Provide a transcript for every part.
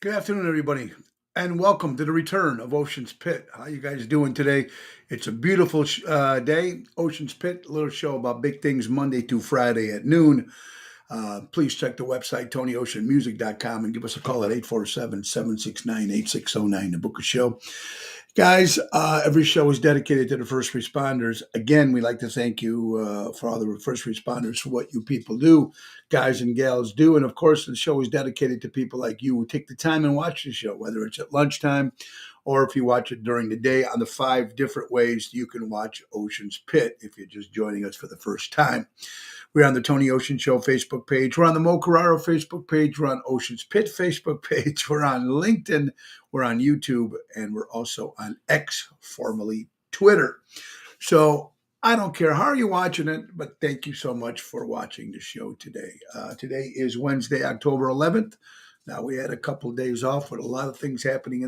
Good afternoon, everybody, and welcome to the return of Ocean's Pit. How you guys doing today? It's a beautiful day. Ocean's Pit, a little show about big things Monday through Friday at noon. Please check the website, TonyOceanMusic.com, and give us a call at 847-769-8609 to book a show. Guys, every show is dedicated to the first responders. Again, we'd like to thank you for all the first responders for what you people do, guys and gals do. And of course, the show is dedicated to people like you who take the time and watch the show, whether it's at lunchtime or if you watch it during the day on the 5 different ways you can watch Ocean's Pit if you're just joining us for the first time. We're on the Tony Ocean Show Facebook page. We're on the Mo Carraro Facebook page. We're on Ocean's Pit Facebook page. We're on LinkedIn. We're on YouTube. And we're also on X, formerly Twitter. So I don't care how you're watching it, but thank you so much for watching the show today. Today is Wednesday, October 11th. Now, we had a couple of days off with a lot of things happening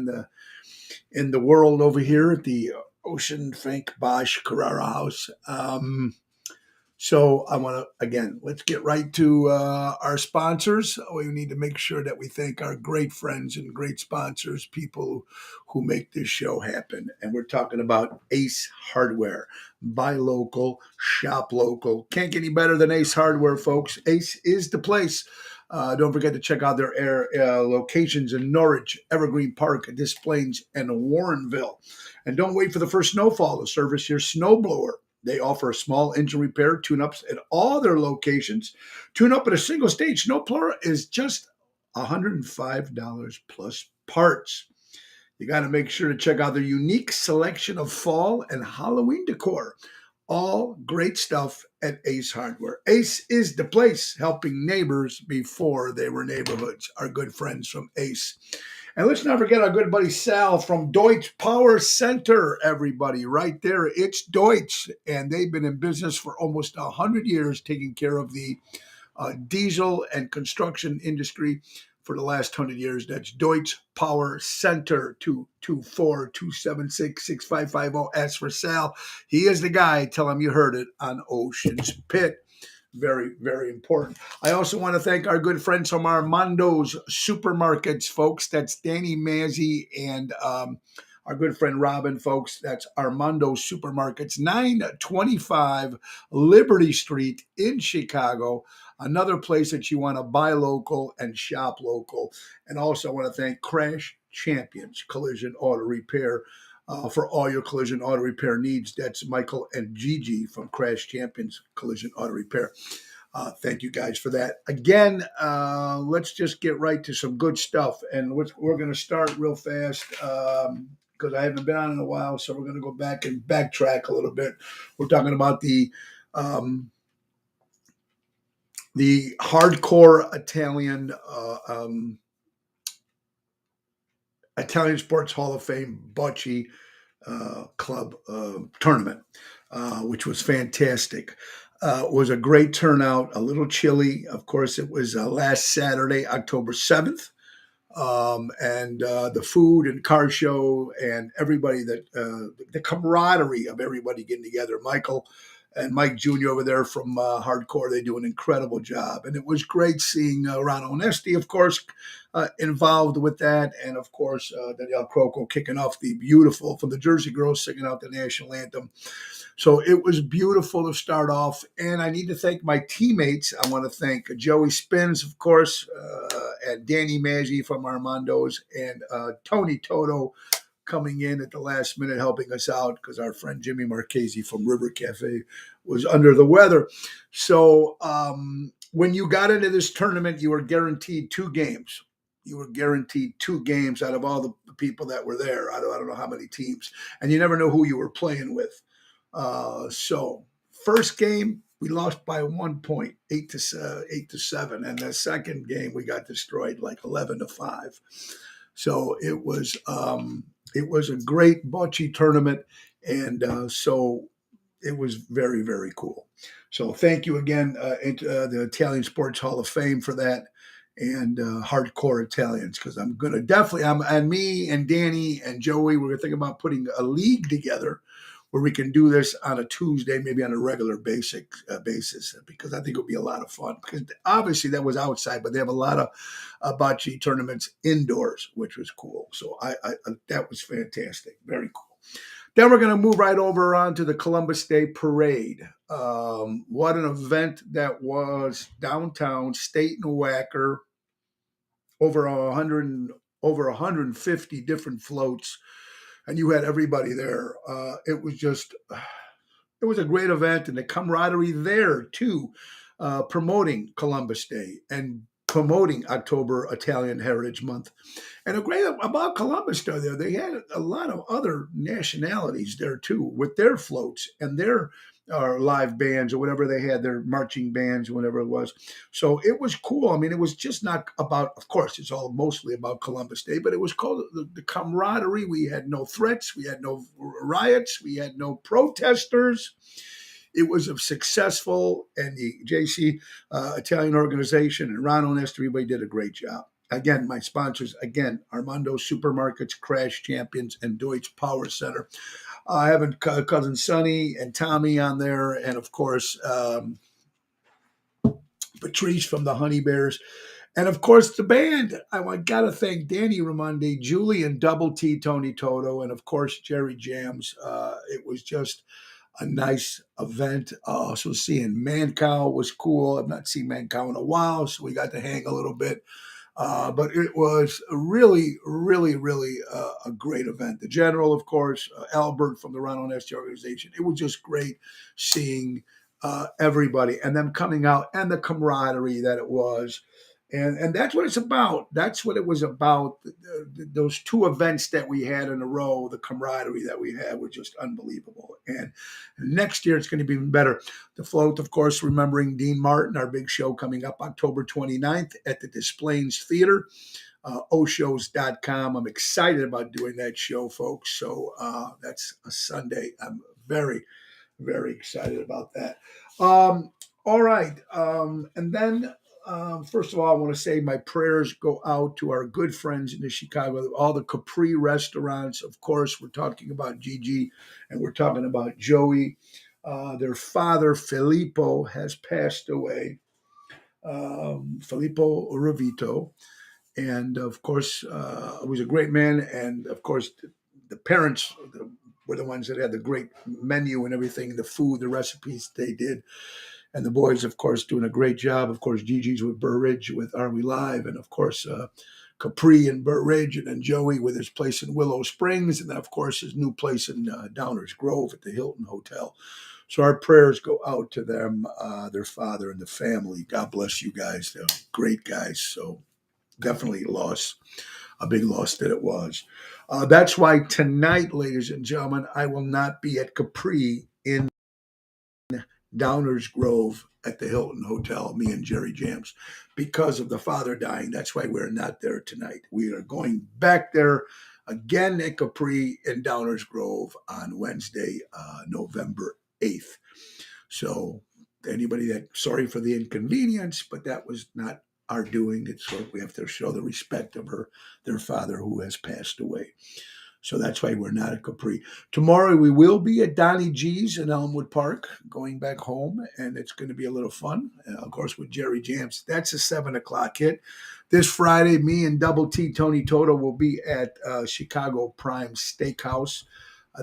in the world over here at the Ocean Frank Bosch Carrara House. So I want to, again, let's get right to our sponsors. We need to make sure that we thank our great friends and great sponsors, people who make this show happen. And we're talking about Ace Hardware. Buy local, shop local. Can't get any better than Ace Hardware, folks. Ace is the place. Don't forget to check out their locations in Norwich, Evergreen Park, Des Plaines, and Warrenville. And don't wait for the first snowfall to service your snowblower. They offer a small engine repair, tune-ups at all their locations. Tune-up at a single-stage snowblower is just $105 plus parts. You got to make sure to check out their unique selection of fall and Halloween decor. All great stuff at Ace Hardware. Ace is the place, helping neighbors before they were neighborhoods. Our good friends from Ace. And let's not forget our good buddy Sal from Deutsch Power Center, everybody, right there. It's Deutsch, and they've been in business for almost 100 years, taking care of the diesel and construction industry for the last 100 years. That's Deutsch Power Center, 224-276-6550. As for Sal, he is the guy. Tell him you heard it on Ocean's Pit. Very, very important. I also want to thank our good friends from Armando's Supermarkets, folks. That's Danny Mazzi and our good friend Robin, folks. That's Armando's Supermarkets, 925 Liberty Street in Chicago. Another place that you want to buy local and shop local. And also I want to thank Crash Champions Collision Auto Repair. For all your collision auto repair needs. That's Michael and Gigi from Crash Champions Collision Auto Repair. Thank you guys for that. Again, let's just get right to some good stuff. And we're going to start real fast because I haven't been on in a while. So we're going to go back and backtrack a little bit. We're talking about the hardcore Italian Sports Hall of Fame Bocce Club tournament, which was fantastic. It was a great turnout, a little chilly. Of course, it was last Saturday, October 7th. And the food and car show and everybody the camaraderie of everybody getting together. Michael and Mike Jr. over there from Hardcore, they do an incredible job. And it was great seeing Ron Onesti, of course, involved with that. And, of course, Danielle Croco kicking off the beautiful, from the Jersey Girls, singing out the national anthem. So it was beautiful to start off. And I need to thank my teammates. I want to thank Joey Spins, of course, and Danny Maggi from Armando's, and Tony Toto coming in at the last minute helping us out because our friend Jimmy Marchese from River Cafe was under the weather. So when you got into this tournament, you were guaranteed 2 games. You were guaranteed 2 games out of all the people that were there. I don't know how many teams. And you never know who you were playing with. So first game, we lost by 1 point, 8-7. And the second game, we got destroyed like 11-5. So it was a great bocce tournament, and so it was very, very cool. So thank you again, the Italian Sports Hall of Fame for that, and Hardcore Italians, because I'm and me and Danny and Joey, we're thinking about putting a league together where we can do this on a Tuesday, maybe on a regular basis, because I think it'll be a lot of fun. Because obviously that was outside, but they have a lot of bocce tournaments indoors, which was cool. So that was fantastic, very cool. Then we're going to move right over onto the Columbus Day Parade. What an event that was downtown, State and Wacker, over 150 different floats, and you had everybody there. It was a great event, and the camaraderie there too, promoting Columbus Day and promoting October Italian Heritage Month. And a great about Columbus Day there, they had a lot of other nationalities there too with their floats and their live bands or whatever they had, their marching bands, whatever it was. So it was cool. I mean, it was just not about, of course, it's all mostly about Columbus Day, but it was called the camaraderie. We had no threats, we had no riots, we had no protesters. It was a successful, and the JC Italian organization and Ron Onest, everybody did a great job. Again, my sponsors, Armando Supermarkets, Crash Champions, and Deutsche Power Center. I have cousin Sonny and Tommy on there, and of course, Patrice from the Honey Bears. And of course, the band. I got to thank Danny Raimondi, Julian Double T, Tony Toto, and of course, Jerry Jams. It was just a nice event. So seeing Mancow was cool. I've not seen Mancow in a while, so we got to hang a little bit. But it was a really, really, really a great event. The general, of course, Albert from the Ron Onesti organization. It was just great seeing everybody and them coming out and the camaraderie that it was. And that's what it's about. That's what it was about. Those two events that we had in a row, the camaraderie that we had was just unbelievable. And next year it's going to be even better. The float, of course, remembering Dean Martin, our big show coming up October 29th at the Des Plaines Theater, oshows.com. I'm excited about doing that show, folks. So that's a Sunday. I'm very, very excited about that. All right. And then first of all, I want to say my prayers go out to our good friends in the Chicago, all the Capri restaurants. Of course, we're talking about Gigi and we're talking about Joey. Their father, Filippo, has passed away. Filippo Ravito. And of course, was a great man. And of course, the parents were the ones that had the great menu and everything, the food, the recipes they did. And the boys, of course, doing a great job. Of course, Gigi's with Burr Ridge with Are We Live? And of course, Capri and Burr Ridge, and then Joey with his place in Willow Springs. And then, of course, his new place in Downers Grove at the Hilton Hotel. So our prayers go out to them, their father and the family. God bless you guys. They're great guys. So definitely a big loss that it was. That's why tonight, ladies and gentlemen, I will not be at Capri in Downers Grove at the Hilton Hotel, me and Jerry Jams, because of the father dying. That's why we're not there tonight. We are going back there again at Capri in Downers Grove on Wednesday, November 8th. So anybody sorry for the inconvenience, but that was not our doing. It's what we have to show the respect of their father who has passed away. So that's why we're not at Capri. Tomorrow we will be at Donnie G's in Elmwood Park, going back home, and it's going to be a little fun. Of course, with Jerry Jams. That's a 7:00 hit. This Friday, me and Double T Tony Toto will be at Chicago Prime Steakhouse.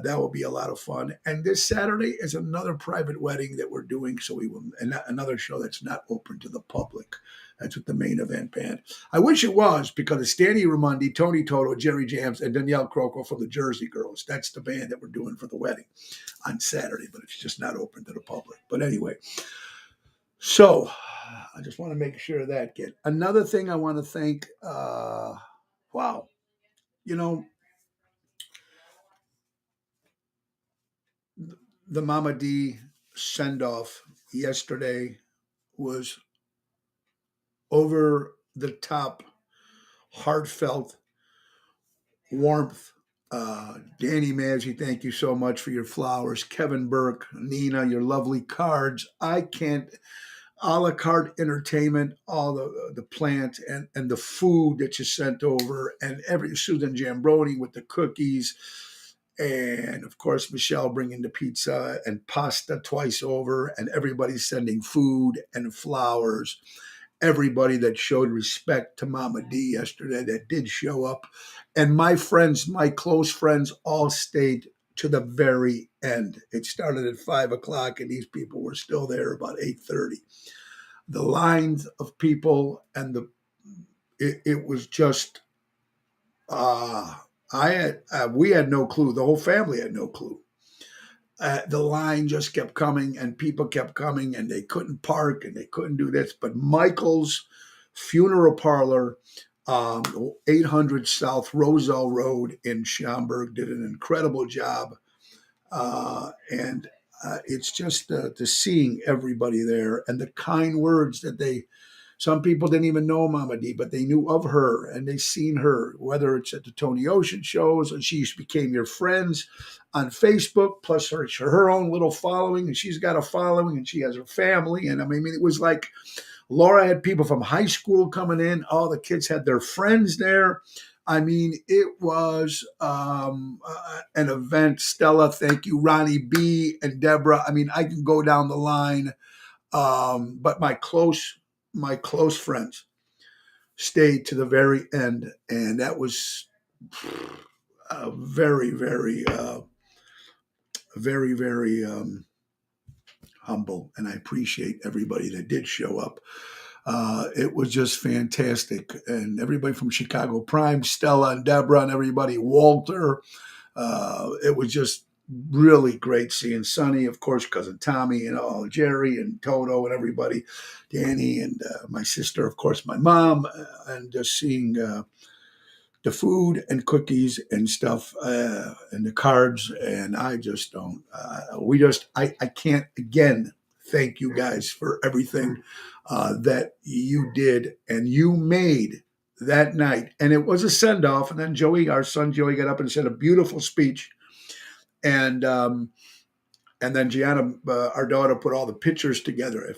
That will be a lot of fun. And this Saturday is another private wedding that we're doing. So we will another show that's not open to the public. That's with the main event band. I wish it was, because it's Danny Raimondi, Tony Toto, Jerry Jams, and Danielle Croco from the Jersey Girls. That's the band that we're doing for the wedding on Saturday, but it's just not open to the public. But anyway, so I just want to make sure of that. Another thing I want to thank, wow, the Mama D send-off yesterday was over the top, heartfelt warmth. Danny Maggi, thank you so much for your flowers. Kevin Burke, Nina, your lovely cards. I can't, a la carte entertainment, all the plant and the food that you sent over, and every Susan Jambroni with the cookies. And of course, Michelle bringing the pizza and pasta twice over, and everybody sending food and flowers. Everybody that showed respect to Mama D yesterday that did show up. And my friends, my close friends, all stayed to the very end. It started at 5 o'clock, and these people were still there about 8:30. The lines of people and it was just I had we had no clue. The whole family had no clue. The line just kept coming, and people kept coming, and they couldn't park, and they couldn't do this. But Michael's Funeral Parlor, 800 South Roselle Road in Schaumburg, did an incredible job, and it's just the seeing everybody there and the kind words that they. Some people didn't even know Mama D, but they knew of her and they seen her, whether it's at the Tony Ocean shows and she became your friends on Facebook, plus her own little following, and she's got a following and she has her family. And I mean, it was like Laura had people from high school coming in. All the kids had their friends there. I mean, it was an event. Stella, thank you. Ronnie B and Deborah. I mean, I can go down the line. But my close friends stayed to the very end, and that was very, very, very, very humble. And I appreciate everybody that did show up. It was just fantastic, and everybody from Chicago Prime, Stella and Deborah, and everybody, Walter. It was just really great seeing Sonny, of course, cousin Tommy, and all Jerry and Toto and everybody, Danny and my sister, of course, my mom, and just seeing the food and cookies and stuff and the cards. And I just don't. I can't again thank you guys for everything that you did and you made that night. And it was a send off. And then Joey, our son Joey, got up and said a beautiful speech. And then Gianna, our daughter, put all the pictures together,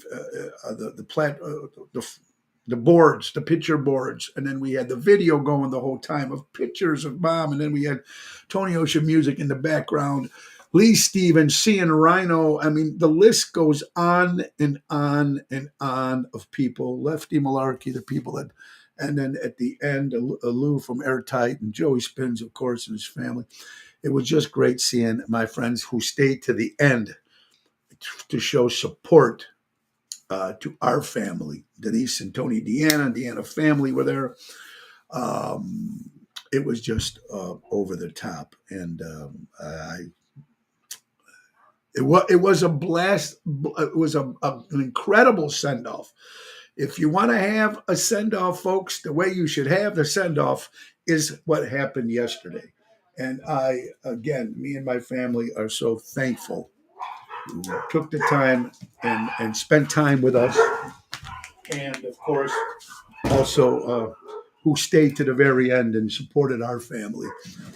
the boards, the picture boards, and then we had the video going the whole time of pictures of Mom, and then we had Tony Ocean music in the background, Lee Stevens, Cian Rhino. I mean, the list goes on and on and on of people. Lefty Malarkey, the people that, and then at the end, Lou from Airtight and Joey Spins, of course, and his family. It was just great seeing my friends who stayed to the end to show support to our family. Denise and Tony Deanna family were there. It was just over the top, and it was a blast. It was an incredible send off. If you want to have a send off, folks, the way you should have the send off is what happened yesterday. And me and my family are so thankful who took the time and spent time with us. And of course, also who stayed to the very end and supported our family.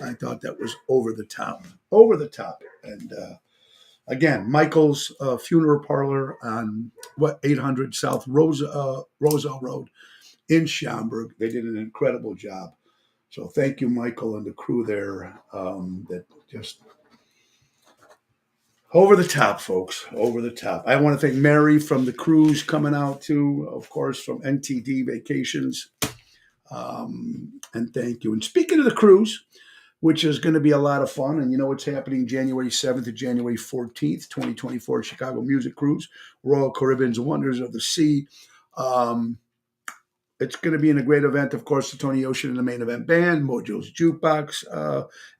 I thought that was over the top. Over the top. And again, Michael's Funeral Parlor on 800 South Roselle Road in Schaumburg. They did an incredible job. So thank you, Michael, and the crew there. That just over the top, folks. Over the top. I want to thank Mary from the cruise coming out too, of course, from NTD Vacations. And thank you. And speaking of the cruise, which is going to be a lot of fun, and you know what's happening January 7th to January 14th, 2024, Chicago Music Cruise, Royal Caribbean's Wonders of the Sea. It's going to be in a great event, of course, the Tony Ocean and the main event band, Mojo's Jukebox,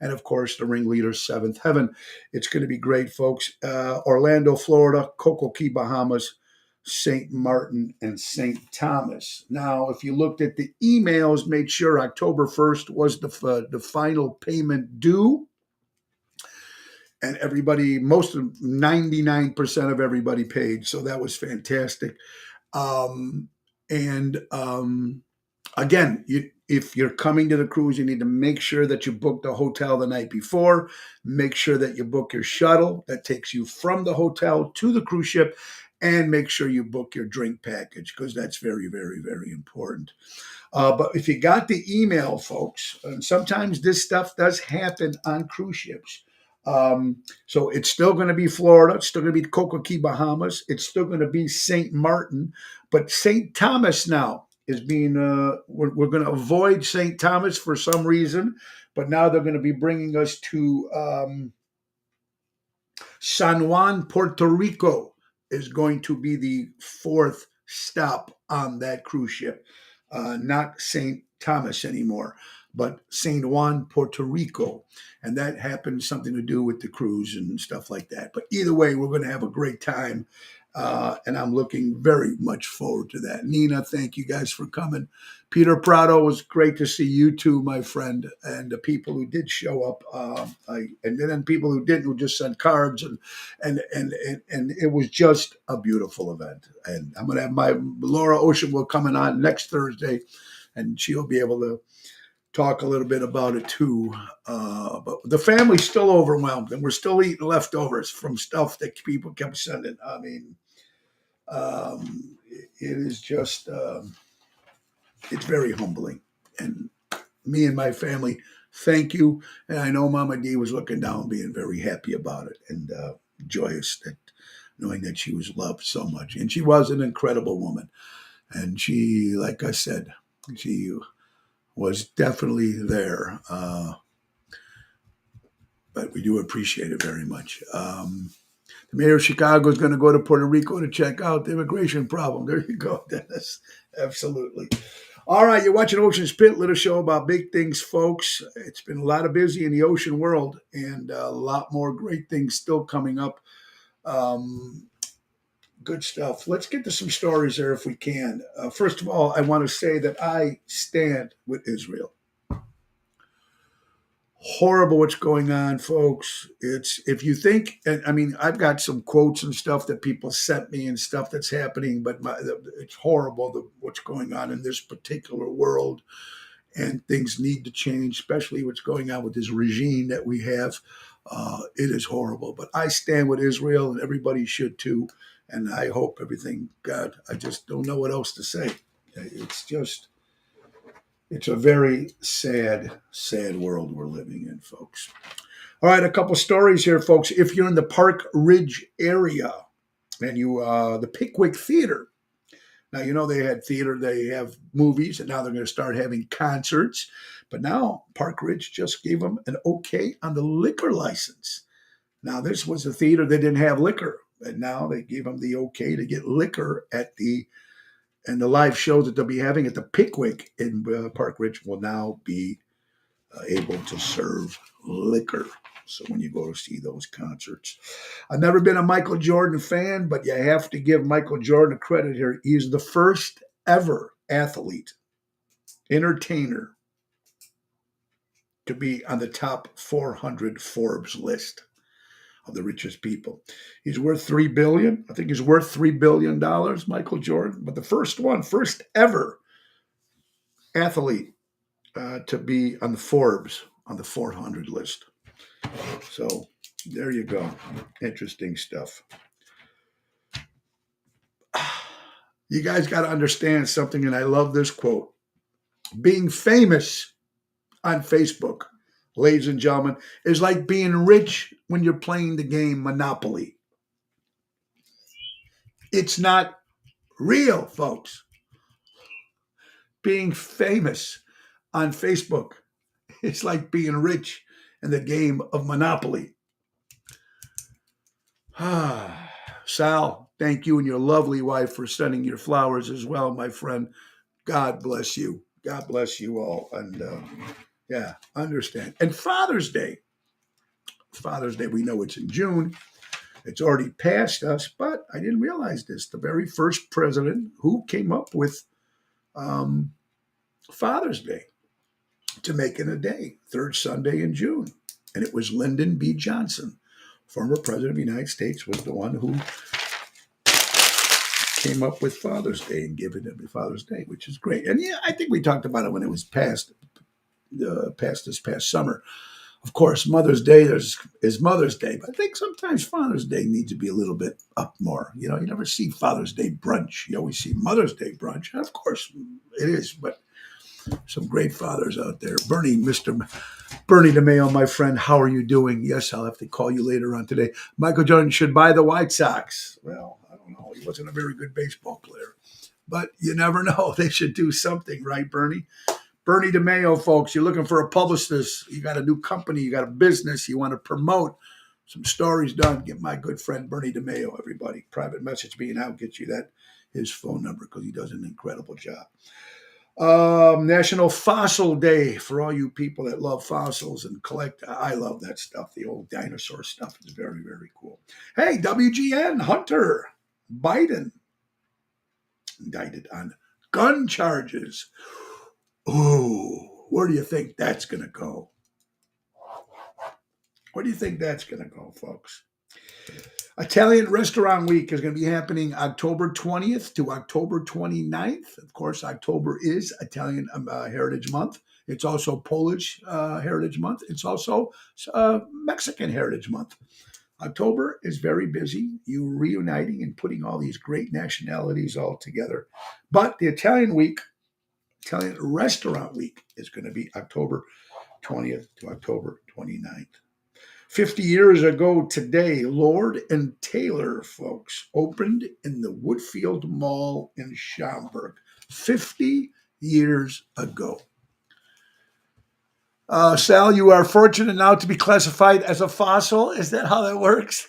and of course, the ringleader, Seventh Heaven. It's going to be great, folks. Orlando, Florida, Coco Key, Bahamas, St. Martin, and St. Thomas. Now, if you looked at the emails, made sure October 1st was the final payment due. And everybody, most of 99% of everybody paid. So that was fantastic. Again, if you're coming to the cruise, you need to make sure that you book the hotel the night before. Make sure that you book your shuttle that takes you from the hotel to the cruise ship, and make sure you book your drink package because that's very, very, very important. But if you got the email, folks, and sometimes this stuff does happen on cruise ships. So it's still going to be Florida. It's still going to be Coco Key, Bahamas. It's still going to be St. Martin. But St. Thomas now is being, we're going to avoid St. Thomas for some reason. But now they're going to be bringing us to San Juan, Puerto Rico is going to be the fourth stop on that cruise ship. Not St. Thomas anymore, but St. Juan, Puerto Rico. And that happens something to do with the cruise and stuff like that. But either way, we're going to have a great time. And I'm looking very much forward to that. Nina, thank you guys for coming. Peter Prado, was great to see you too, my friend, and the people who did show up, and then people who didn't, who just sent cards, and it was just a beautiful event. And I'm gonna have my Laura Ocean will coming on next Thursday, and she'll be able to talk a little bit about it too. But the family's still overwhelmed, and we're still eating leftovers from stuff that people kept sending. I mean, it is just. It's very humbling. And me and my family, thank you. And I know Mama D was looking down, being very happy about it and joyous that knowing that she was loved so much. And she was an incredible woman. And she, like I said, she was definitely there. But we do appreciate it very much. The mayor of Chicago is going to go to Puerto Rico to check out the immigration problem. There you go, Dennis. Absolutely. All right, you're watching Ocean's Pit, little show about big things, folks. It's been a lot of busy in the ocean world and a lot more great things still coming up. Good stuff. Let's get to some stories there if we can. First of all, I want to say that I stand with Israel. Horrible what's going on, folks. It's if you think, and I mean, I've got some quotes and stuff that people sent me and stuff that's happening, but it's horrible what's going on in this particular world, and things need to change, especially what's going on with this regime that we have. It is horrible, but I stand with Israel, and everybody should too. And I hope everything. God, I just don't know what else to say. It's just. It's a very sad, sad world we're living in, folks. All right, a couple stories here, folks. If you're in the Park Ridge area and you, the Pickwick Theater, now you know they had theater, they have movies, and now they're going to start having concerts. But now Park Ridge just gave them an okay on the liquor license. Now this was a theater that didn't have liquor, and now they gave them the okay to get liquor at the. And the live shows that they'll be having at the Pickwick in Park Ridge will now be able to serve liquor. So when you go to see those concerts. I've never been a Michael Jordan fan, but you have to give Michael Jordan credit here. He's the first ever athlete, entertainer, to be on the top 400 Forbes list of the richest people. He's worth $3 billion. I think he's worth $3 billion, Michael Jordan. But the first ever athlete to be on the Forbes on the 400 list. So there you go. Interesting stuff. You guys got to understand something, and I love this quote. Being famous on Facebook, ladies and gentlemen, is like being rich when you're playing the game Monopoly. It's not real, folks. Being famous on Facebook is like being rich in the game of Monopoly. Sal, thank you and your lovely wife for sending your flowers as well, my friend. God bless you. God bless you all. And yeah, understand. And Father's Day, we know it's in June. It's already passed us, but I didn't realize this. The very first president who came up with Father's Day to make it a day, third Sunday in June. And it was Lyndon B. Johnson, former president of the United States, was the one who came up with Father's Day and gave it every Father's Day, which is great. And yeah, I think we talked about it when it was passed this past summer. Of course, Mother's Day is Mother's Day, but I think sometimes Father's Day needs to be a little bit up more. You know, you never see Father's Day brunch. You always see Mother's Day brunch. And of course, it is, but some great fathers out there. Bernie, Mr. Bernie DeMayo, my friend, how are you doing? Yes, I'll have to call you later on today. Michael Jordan should buy the White Sox. Well, I don't know. He wasn't a very good baseball player, but you never know. They should do something, right, Bernie? Bernie DeMayo, folks, you're looking for a publicist. You got a new company, you got a business, you want to promote some stories done. Get my good friend Bernie DeMayo, everybody. Private message me and I'll get you his phone number because he does an incredible job. National Fossil Day for all you people that love fossils and collect. I love that stuff. The old dinosaur stuff is very, very cool. Hey, WGN, Hunter Biden indicted on gun charges. Ooh, where do you think that's going to go? Where do you think that's going to go, folks? Italian Restaurant Week is going to be happening October 20th to October 29th. Of course, October is Italian Heritage Month. It's also Polish Heritage Month. It's also Mexican Heritage Month. October is very busy. You reuniting and putting all these great nationalities all together. But the Italian Restaurant Week is going to be October 20th to October 29th. 50 years ago today, Lord and Taylor, folks, opened in the Woodfield Mall in Schaumburg. 50 years ago. Sal, you are fortunate now to be classified as a fossil. Is that how that works?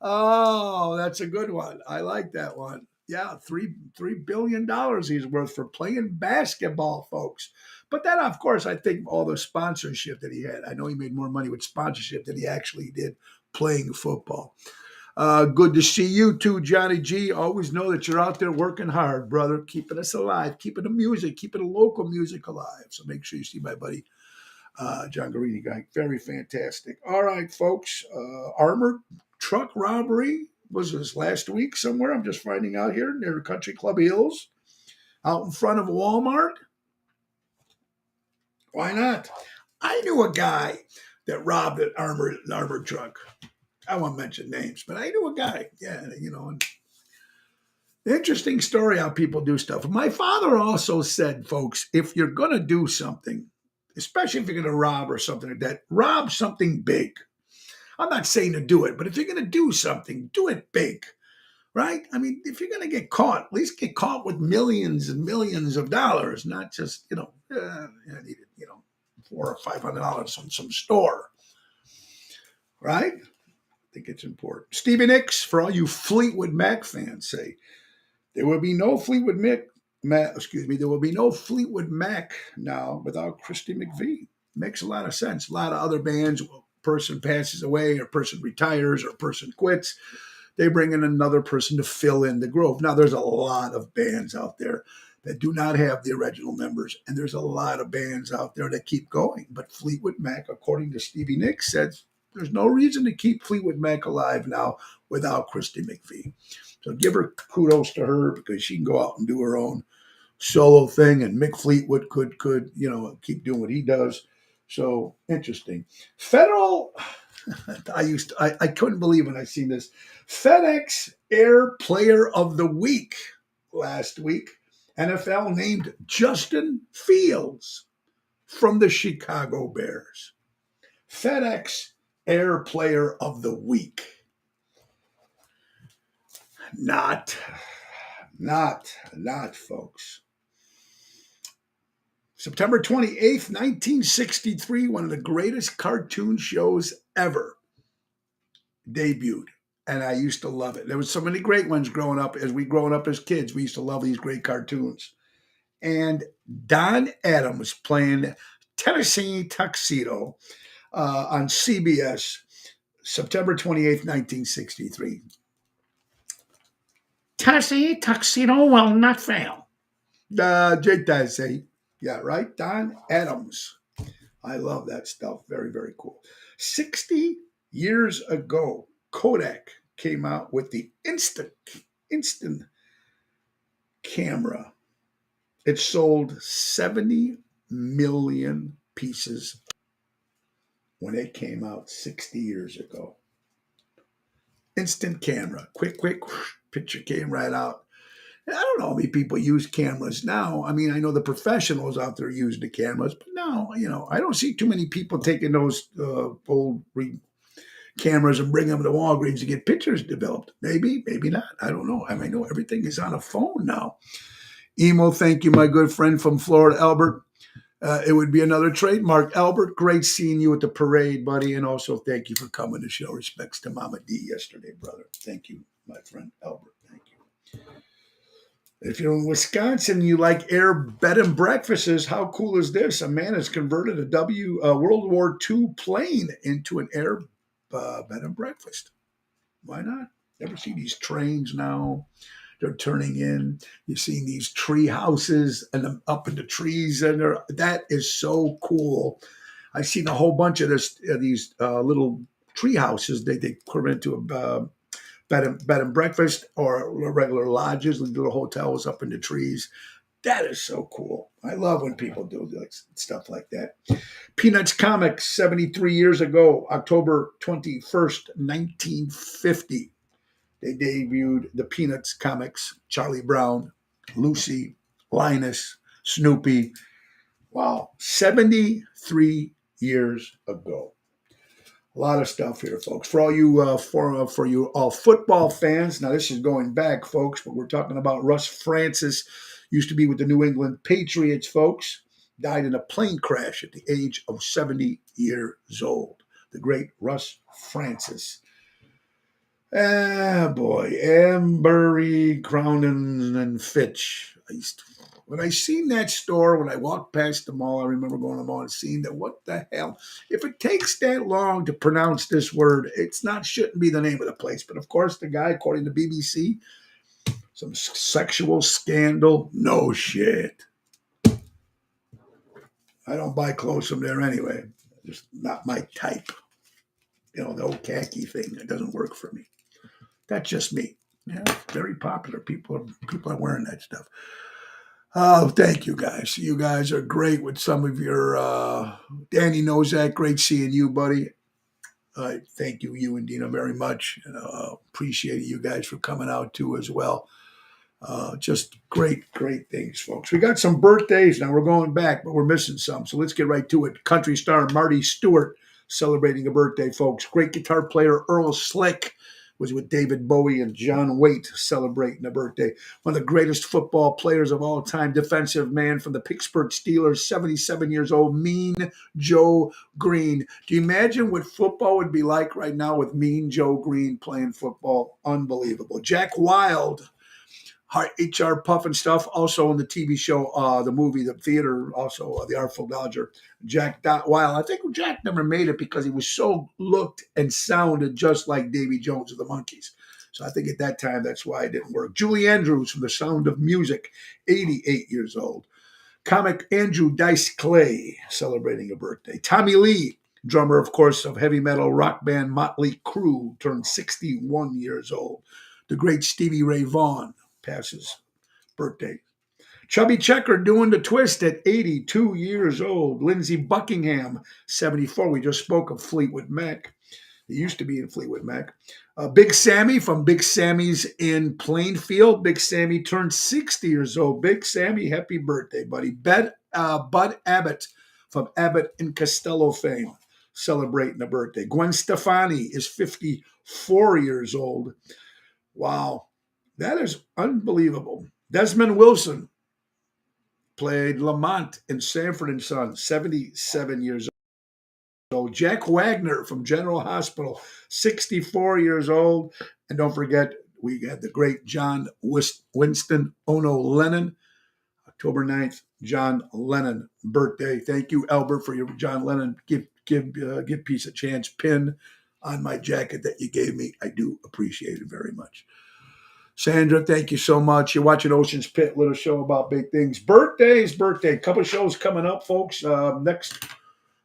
Oh, that's a good one. I like that one. Yeah, $3 billion he's worth for playing basketball, folks. But then, of course, I think all the sponsorship that he had. I know he made more money with sponsorship than he actually did playing football. Good to see you too, Johnny G. Always know that you're out there working hard, brother, keeping us alive, keeping the music, keeping the local music alive. So make sure you see my buddy John Garini guy. Very fantastic. All right, folks. Armored truck robbery was this last week somewhere. I'm just finding out here near Country Club Hills, out in front of Walmart. Why not? I knew a guy that robbed an armored truck. I won't mention names, but I knew a guy. Yeah, and interesting story how people do stuff. My father also said, folks, if you're going to do something, especially if you're going to rob or something like that, rob something big. I'm not saying to do it, but if you're going to do something, do it big, right? I mean, if you're going to get caught, at least get caught with millions and millions of dollars, not just, I needed, $400 or $500 from some store, right? I think it's important. Stevie Nicks, for all you Fleetwood Mac fans, say there will be no Fleetwood there will be no Fleetwood Mac now without Christy McVie. Makes a lot of sense. A lot of other bands, a person passes away, or a person retires, or a person quits. They bring in another person to fill in the grove. Now, there's a lot of bands out there that do not have the original members, and there's a lot of bands out there that keep going. But Fleetwood Mac, according to Stevie Nicks, said there's no reason to keep Fleetwood Mac alive now without Christy McVie. So give her kudos to her because she can go out and do her own solo thing, and Mick Fleetwood could keep doing what he does. So interesting. Federal. I couldn't believe when I seen this. FedEx Air Player of the Week last week. NFL named Justin Fields from the Chicago Bears. FedEx Air Player of the Week. Not, folks. September 28th, 1963, one of the greatest cartoon shows ever debuted. And I used to love it. There was so many great ones growing up as kids. We used to love these great cartoons. And Don Adams playing Tennessee Tuxedo on CBS, September 28th, 1963. Tennessee Tuxedo will not fail. Yeah, right? Don Adams. I love that stuff. Very, very cool. 60 years ago, Kodak came out with the instant camera. It sold 70 million pieces when it came out 60 years ago. Instant camera. Quick, picture came right out. I don't know how many people use cameras now. I mean, I know the professionals out there use the cameras, but no, I don't see too many people taking those cameras and bringing them to Walgreens to get pictures developed. Maybe, maybe not. I don't know. I mean, I know everything is on a phone now. Emo, thank you, my good friend from Florida, Albert. It would be another trademark. Albert, great seeing you at the parade, buddy. And also thank you for coming to show respects to Mama D yesterday, brother. Thank you, my friend Albert. Thank you. If you're in Wisconsin and you like air bed and breakfasts, how cool is this? A man has converted a World War II plane into an air bed and breakfast. Why not? Ever see these trains now? They're turning in. You're seeing these tree houses and up in the trees, and that is so cool. I've seen a whole bunch of these little tree houses. They put them into a bed and breakfast or regular lodges, little hotels up in the trees. That is so cool. I love when people do stuff like that. Peanuts Comics, 73 years ago, October 21st, 1950. They debuted the Peanuts comics, Charlie Brown, Lucy, Linus, Snoopy. Wow, 73 years ago. A lot of stuff here, folks. For all you for you all football fans, now this is going back, folks, but we're talking about Russ Francis. Used to be with the New England Patriots, folks. Died in a plane crash at the age of 70 years old. The great Russ Francis. Ah, boy, Ambury, Crown and Fitch. When I seen that store, when I walked past the mall, I remember going to the mall and seeing that. What the hell? If it takes that long to pronounce this word, shouldn't be the name of the place. But of course, the guy, according to BBC, some sexual scandal. No shit. I don't buy clothes from there anyway. Just not my type. The old khaki thing. It doesn't work for me. That's just me. Yeah, very popular. People are wearing that stuff. Oh, thank you guys. You guys are great with some of your Danny knows that. Great seeing you, buddy. Thank you and Dina very much. Appreciate you guys for coming out too as well. Just great things, folks. We got some birthdays now. We're going back, but we're missing some. So let's get right to it. Country star Marty Stewart celebrating a birthday, folks. Great guitar player Earl Slick was with David Bowie and John Waite celebrating a birthday. One of the greatest football players of all time, defensive man from the Pittsburgh Steelers, 77 years old, Mean Joe Green. Do you imagine what football would be like right now with Mean Joe Green playing football? Unbelievable. Jack Wilde, H.R. Puff and stuff, also on the TV show, the movie, the theater, also The Artful Dodger. Jack Wilde. I think Jack never made it because he was so looked and sounded just like Davy Jones of the Monkees. So I think at that time, that's why it didn't work. Julie Andrews from The Sound of Music, 88 years old. Comic Andrew Dice Clay celebrating a birthday. Tommy Lee, drummer, of course, of heavy metal rock band Motley Crue, turned 61 years old. The great Stevie Ray Vaughan passes birthday. Chubby Checker doing the twist at 82 years old. Lindsey Buckingham, 74. We just spoke of Fleetwood Mac. He used to be in Fleetwood Mac. Big Sammy from Big Sammy's in Plainfield. Big Sammy turned 60 years old. Big Sammy, happy birthday, buddy. Bud Abbott from Abbott and Costello fame, celebrating a birthday. Gwen Stefani is 54 years old. Wow. That is unbelievable. Desmond Wilson played Lamont in Sanford & Son, 77 years old. Jack Wagner from General Hospital, 64 years old. And don't forget, we had the great John Winston Ono Lennon, October 9th, John Lennon birthday. Thank you, Albert, for your John Lennon give Peace a Chance pin on my jacket that you gave me. I do appreciate it very much. Sandra, thank you so much. You're watching Ocean's Pit, little show about big things. Birthday. Couple of shows coming up, folks.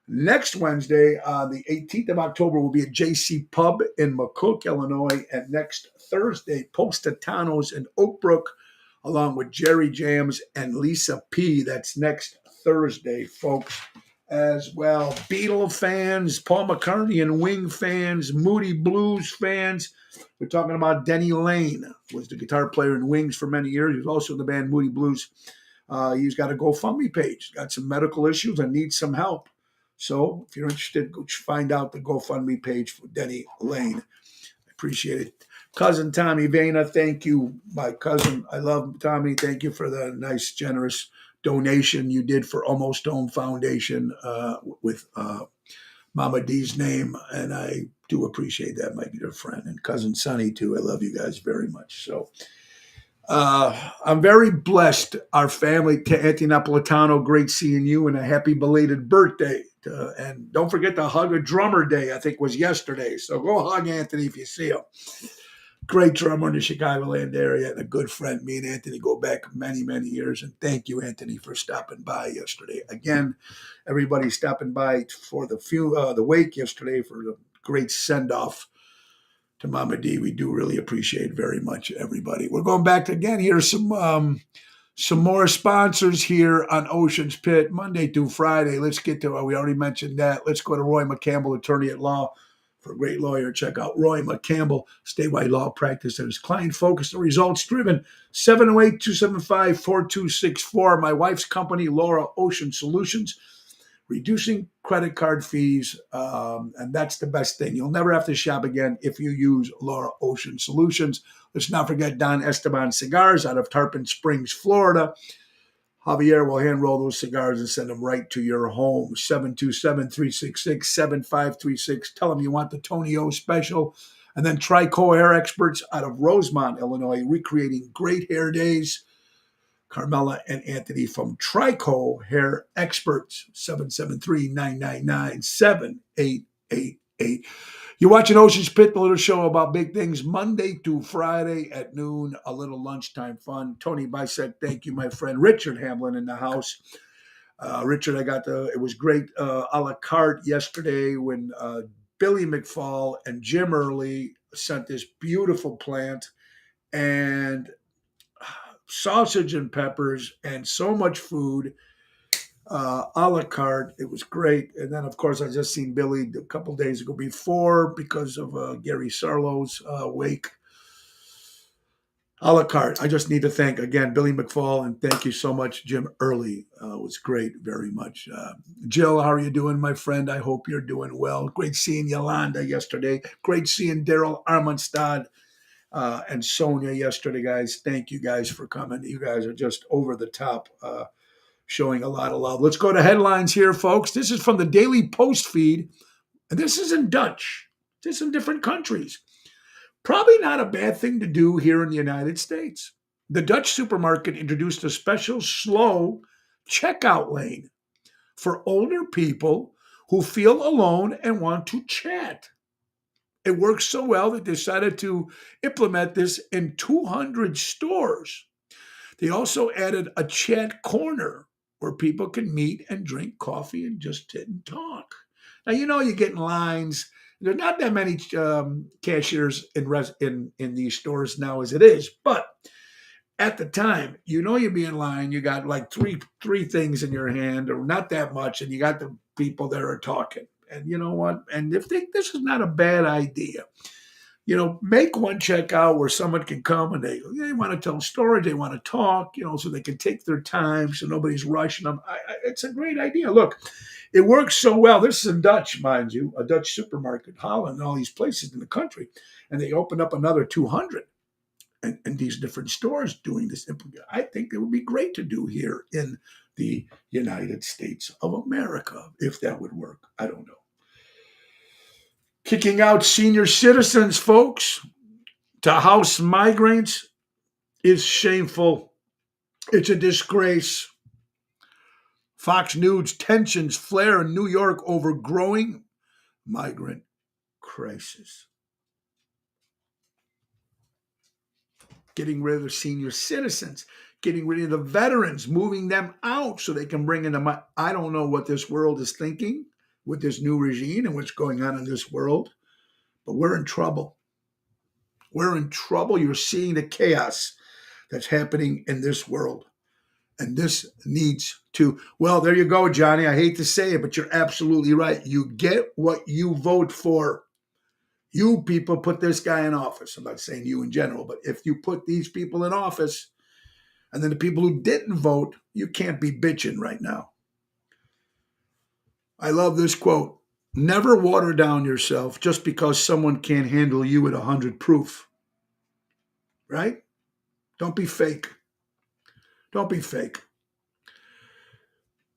Next Wednesday, the 18th of October, will be at JC Pub in McCook, Illinois. And next Thursday, Postatanos in Oak Brook, along with Jerry Jams and Lisa P. That's next Thursday, folks. as well. Beatle fans, Paul McCartney and Wing fans, Moody Blues fans. We're talking about Denny Lane, was the guitar player in Wings for many years. He was also in the band Moody Blues. He's got a GoFundMe page. Got some medical issues and needs some help. So if you're interested, go find out the GoFundMe page for Denny Lane. I appreciate it. Cousin Tommy Vena, thank you. My cousin, I love Tommy. Thank you for the nice, generous donation you did for Almost Home Foundation with Mama D's name. And I do appreciate that, my dear friend. And Cousin Sonny, too. I love you guys very much. So I'm very blessed. Our family, Anthony Napolitano, great seeing you, and a happy belated birthday. And don't forget to hug a drummer day, I think was yesterday. So go hug Anthony if you see him. Great drummer in the Chicagoland area and a good friend. Me and Anthony go back many, many years. And thank you, Anthony, for stopping by yesterday. Again, everybody stopping by for the wake yesterday for the great send-off to Mama D. We do really appreciate very much, everybody. We're going back to, again, here's some more sponsors here on Ocean's Pit, Monday through Friday. Let's get to, we already mentioned that. Let's go to Roy McCampbell, attorney at law. For a great lawyer, check out Roy McCampbell, statewide law practice that is client-focused and results-driven. 708-275-4264. My wife's company, Laura Ocean Solutions, reducing credit card fees, and that's the best thing. You'll never have to shop again if you use Laura Ocean Solutions. Let's not forget Don Esteban Cigars out of Tarpon Springs, Florida. Javier will hand roll those cigars and send them right to your home. 727-366-7536. Tell them you want the Tony O special. And then Trico Hair Experts out of Rosemont, Illinois, recreating great hair days. Carmela and Anthony from Trico Hair Experts. 773-999-7888. You're watching Ocean's Pit, the little show about big things, Monday through Friday at noon, a little lunchtime fun. Tony Bisek, thank you, my friend. Richard Hamlin in the house. Richard, it was great a la carte yesterday when Billy McFall and Jim Early sent this beautiful plant and sausage and peppers and so much food. A la carte. It was great. And then, of course, I just seen Billy a couple days ago before because of Gary Sarlo's wake. A la carte. I just need to thank, again, Billy McFall, and thank you so much, Jim Early. It was great, very much. Jill, how are you doing, my friend? I hope you're doing well. Great seeing Yolanda yesterday. Great seeing Daryl Armanstad and Sonia yesterday, guys. Thank you guys for coming. You guys are just over the top. Showing a lot of love. Let's go to headlines here, folks. This is from the Daily Post feed, and this is in Dutch. This is in different countries. Probably not a bad thing to do here in the United States. The Dutch supermarket introduced a special slow checkout lane for older people who feel alone and want to chat. It works so well that they decided to implement this in 200 stores. They also added a chat corner where people can meet and drink coffee and just sit and talk. Now, you get in lines. There's not that many cashiers in these stores now as it is. But at the time, you'd be in line. You got like three things in your hand, or not that much, and you got the people that are talking. And you know what? And this is not a bad idea. Make one checkout where someone can come and they want to tell stories, they want to talk, so they can take their time, so nobody's rushing them. It's a great idea. Look, it works so well. This is in Dutch, mind you, a Dutch supermarket, Holland, and all these places in the country. And they opened up another 200 in these different stores doing this. I think it would be great to do here in the United States of America, if that would work. I don't know. Kicking out senior citizens, folks, to house migrants is shameful. It's a disgrace. Fox News tensions flare in New York over growing migrant crisis. Getting rid of the senior citizens, getting rid of the veterans, moving them out so they can bring in the. I don't know what this world is thinking with this new regime and what's going on in this world, but we're in trouble. We're in trouble. You're seeing the chaos that's happening in this world. And this needs to, well, there you go, Johnny. I hate to say it, but you're absolutely right. You get what you vote for. You people put this guy in office. I'm not saying you in general, but if you put these people in office and then the people who didn't vote, you can't be bitching right now. I love this quote. Never water down yourself just because someone can't handle you at 100 proof. Right? Don't be fake. Don't be fake.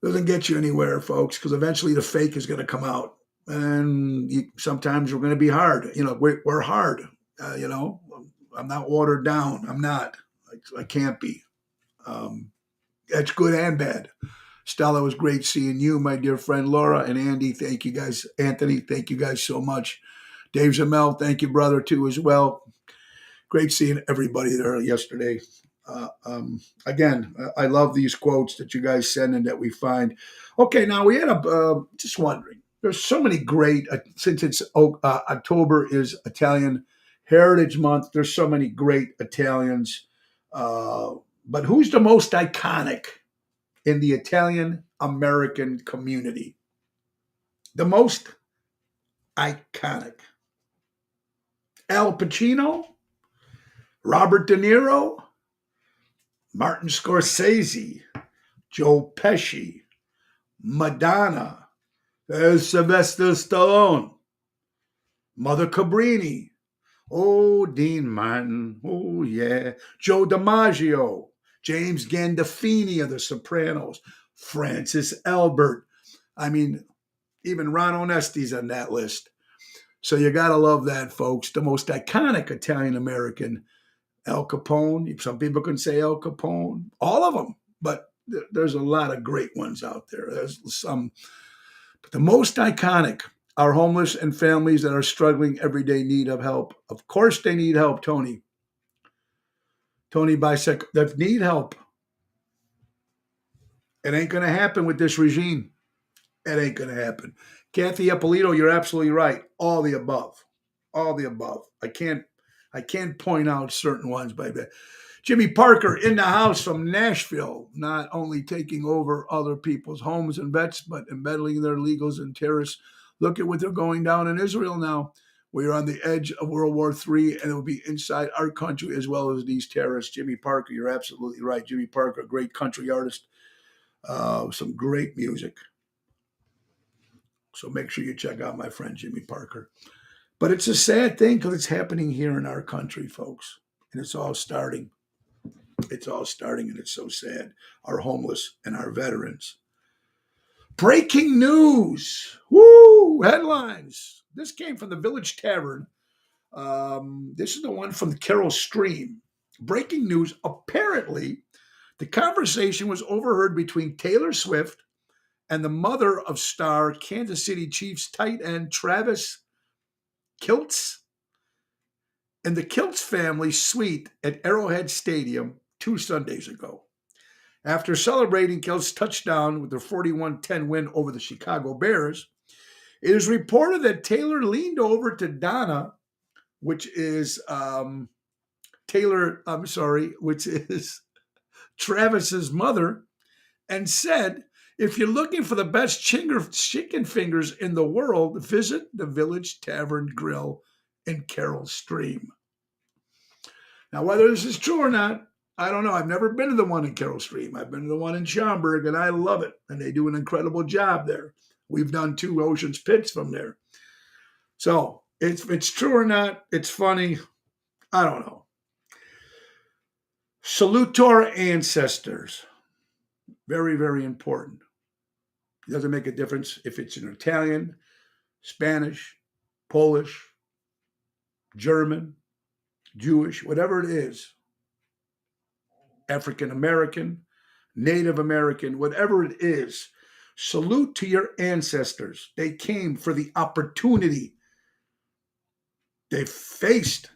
Doesn't get you anywhere, folks, because eventually the fake is going to come out. And sometimes we're going to be hard. We're hard. I'm not watered down. I'm not. I can't be. That's good and bad. Stella, it was great seeing you, my dear friend Laura and Andy. Thank you guys. Anthony, thank you guys so much. Dave Zamel, thank you, brother, too, as well. Great seeing everybody there yesterday. Again, I love these quotes that you guys send and that we find. Okay, now we had just wondering. There's so many great, since it's October is Italian Heritage Month, there's so many great Italians. But who's the most iconic in the Italian American community? The most iconic. Al Pacino, Robert De Niro, Martin Scorsese, Joe Pesci, Madonna, Sylvester Stallone, Mother Cabrini, Dean Martin, yeah, Joe DiMaggio, James Gandolfini of The Sopranos, Francis Albert. I mean, even Ron Onesti's on that list. So you got to love that, folks. The most iconic Italian-American, Al Capone. Some people can say Al Capone. All of them. But there's a lot of great ones out there. There's some. But the most iconic are homeless and families that are struggling every day, need of help. Of course they need help, Tony. Tony Bisek, they need help. It ain't going to happen with this regime. It ain't going to happen. Kathy Ippolito, you're absolutely right. All the above. All the above. I can't point out certain ones, baby. Jimmy Parker in the house from Nashville, not only taking over other people's homes and vets, but embedding their illegals and terrorists. Look at what they're going down in Israel now. We are on the edge of World War III, and it will be inside our country as well as these terrorists. Jimmy Parker, you're absolutely right. Jimmy Parker, a great country artist, some great music. So make sure you check out my friend Jimmy Parker. But it's a sad thing because it's happening here in our country, folks. And it's all starting. It's all starting, and it's so sad. Our homeless and our veterans. Breaking news. Woo! Headlines. This came from the Village Tavern. This is the one from the Carol Stream. Breaking news. Apparently, the conversation was overheard between Taylor Swift and the mother of star Kansas City Chiefs tight end Travis Kelce in the Kelce family suite at Arrowhead Stadium 2 Sundays ago. After celebrating Kelce's touchdown with their 41-10 win over the Chicago Bears, it is reported that Taylor leaned over to Donna, which is Travis's mother, and said, "If you're looking for the best chicken fingers in the world, visit the Village Tavern Grill in Carol Stream." Now, whether this is true or not, I don't know. I've never been to the one in Carol Stream. I've been to the one in Schaumburg, and I love it. And they do an incredible job there. We've done 2 Ocean's Pits from there. So if it's true or not, it's funny. I don't know. Salute to our ancestors. Very, very important. It doesn't make a difference if it's in Italian, Spanish, Polish, German, Jewish, whatever it is, African American, Native American, whatever it is. Salute to your ancestors. They came for the opportunity. They faced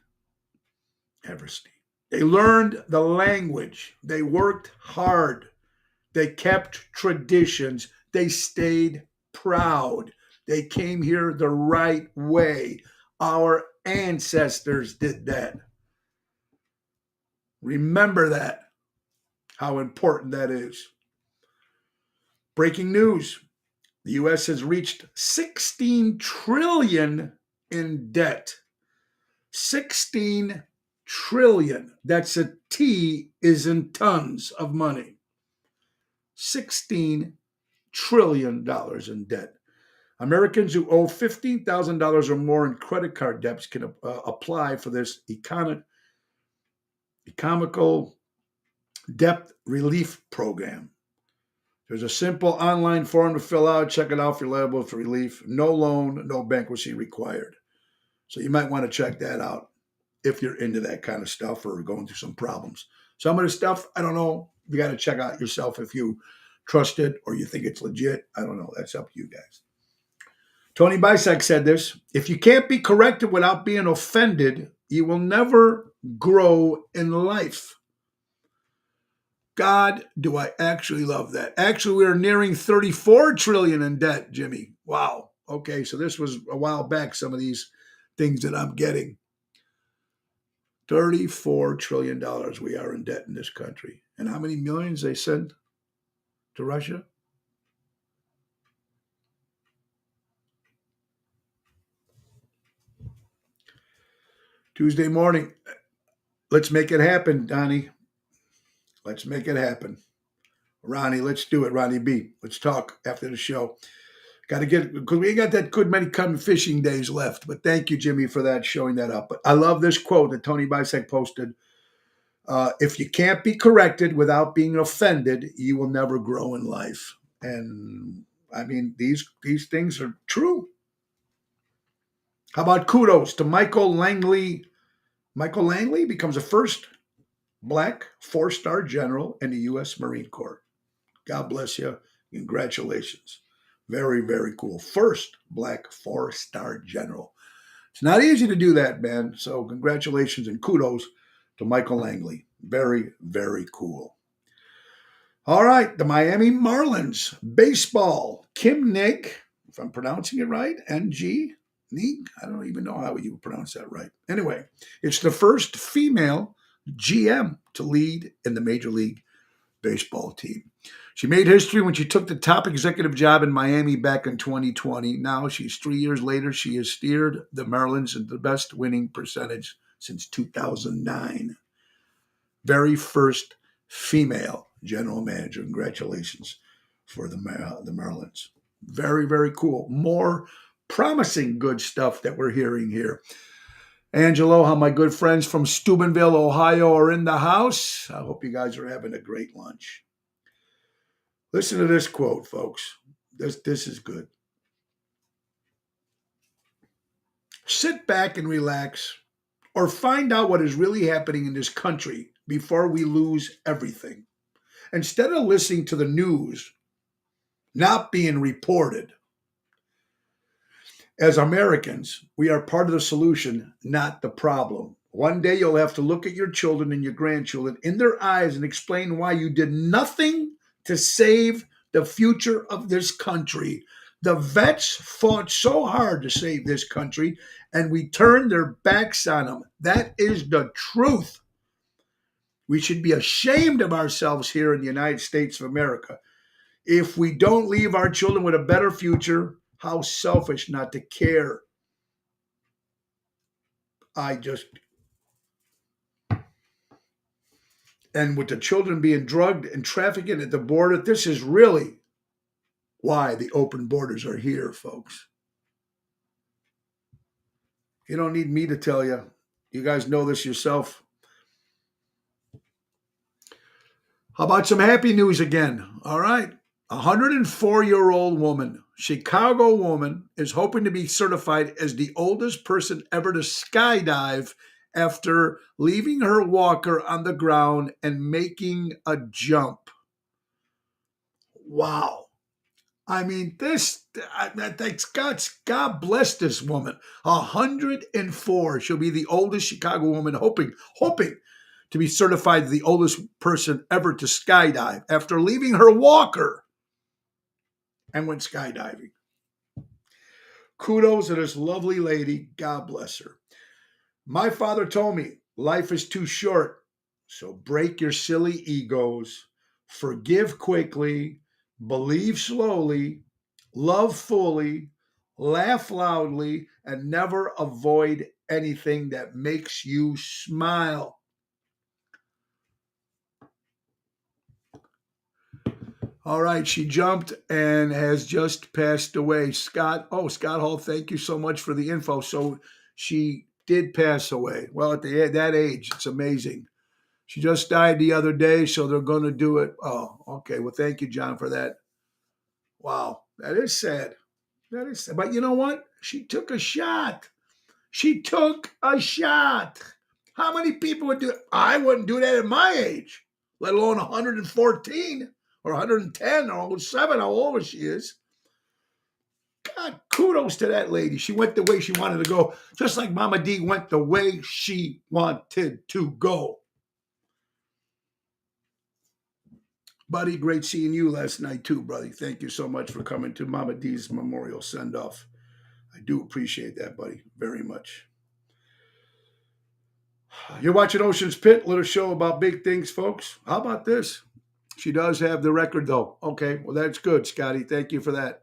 adversity. They learned the language. They worked hard. They kept traditions. They stayed proud. They came here the right way. Our ancestors did that. Remember that. how important that is. Breaking news. The US has reached 16 trillion in debt. 16 trillion. That's a T is in tons of money. $16 trillion in debt. Americans who owe $15,000 or more in credit card debts can apply for this economical debt relief program. There's a simple online form to fill out. Check it out if you're liable for relief. No loan, no bankruptcy required. So you might want to check that out if you're into that kind of stuff or going through some problems. Some of the stuff, I don't know. You got to check out yourself if you trust it or you think it's legit. I don't know. That's up to you guys. Tony Bisek said this: if you can't be corrected without being offended, you will never grow in life. God, do I actually love that. Actually, we are nearing 34 trillion in debt, Jimmy. Wow. Okay, so this was a while back, some of these things that I'm getting. $34 trillion we are in debt in this country. And how many millions they sent to Russia? Tuesday morning. Let's make it happen, Donnie. Let's make it happen. Ronnie, let's do it. Ronnie B. Let's talk after the show. Got to get, because we ain't got that good many come fishing days left. But thank you, Jimmy, for that, showing that up. But I love this quote that Tony Bisek posted. If you can't be corrected without being offended, you will never grow in life. And I mean, these things are true. How about kudos to Michael Langley? Michael Langley becomes the first Black 4-star general in the U.S. Marine Corps. God bless you. Congratulations. Very, very cool. First Black 4-star general. It's not easy to do that, man. So congratulations and kudos to Michael Langley. Very, very cool. All right, the Miami Marlins baseball. Kim Nick, if I'm pronouncing it right, N-G, Nick, I don't even know how you pronounce that right. Anyway, it's the first female GM to lead in the Major League Baseball team. She made history when she took the top executive job in Miami back in 2020. Now, she's 3 years later, she has steered the Marlins into the best winning percentage since 2009. Very first female general manager. Congratulations for the Marlins. Very, very cool. More promising good stuff that we're hearing here. Angelo, how my good friends from Steubenville, Ohio are in the house. I hope you guys are having a great lunch. Listen to this quote, folks. This is good. Sit back and relax, or find out what is really happening in this country before we lose everything. Instead of listening to the news not being reported, as Americans, we are part of the solution, not the problem. One day you'll have to look at your children and your grandchildren in their eyes and explain why you did nothing to save the future of this country. The vets fought so hard to save this country, and we turned their backs on them. That is the truth. We should be ashamed of ourselves here in the United States of America. If we don't leave our children with a better future, how selfish not to care. And with the children being drugged and trafficked at the border, this is really why the open borders are here, folks. You don't need me to tell you. You guys know this yourself. How about some happy news again? All right. A 104-year-old woman, Chicago woman, is hoping to be certified as the oldest person ever to skydive after leaving her walker on the ground and making a jump. Wow. I mean, God bless this woman. 104. She'll be the oldest Chicago woman, hoping to be certified the oldest person ever to skydive after leaving her walker and went skydiving. Kudos to this lovely lady. God bless her. My father told me life is too short So break your silly egos, forgive quickly, believe slowly, love fully, laugh loudly, and never avoid anything that makes you smile. All right, she jumped and has just passed away. Scott, oh, Scott Hall, thank you so much for the info. So she did pass away. Well, at that age, it's amazing. She just died the other day, so they're going to do it. Oh, okay. Well, thank you, John, for that. Wow, that is sad. That is sad. But you know what? She took a shot. She took a shot. How many people would do it? I wouldn't do that at my age, let alone 114 or 110 or 07, how old she is. God, kudos to that lady. She went the way she wanted to go, just like Mama D went the way she wanted to go. Buddy, great seeing you last night too, buddy. Thank you so much for coming to Mama D's memorial send-off. I do appreciate that, buddy, very much. You're watching Ocean's Pit, little show about big things, folks. How about this? She does have the record, though. Okay, well, that's good, Scotty. Thank you for that.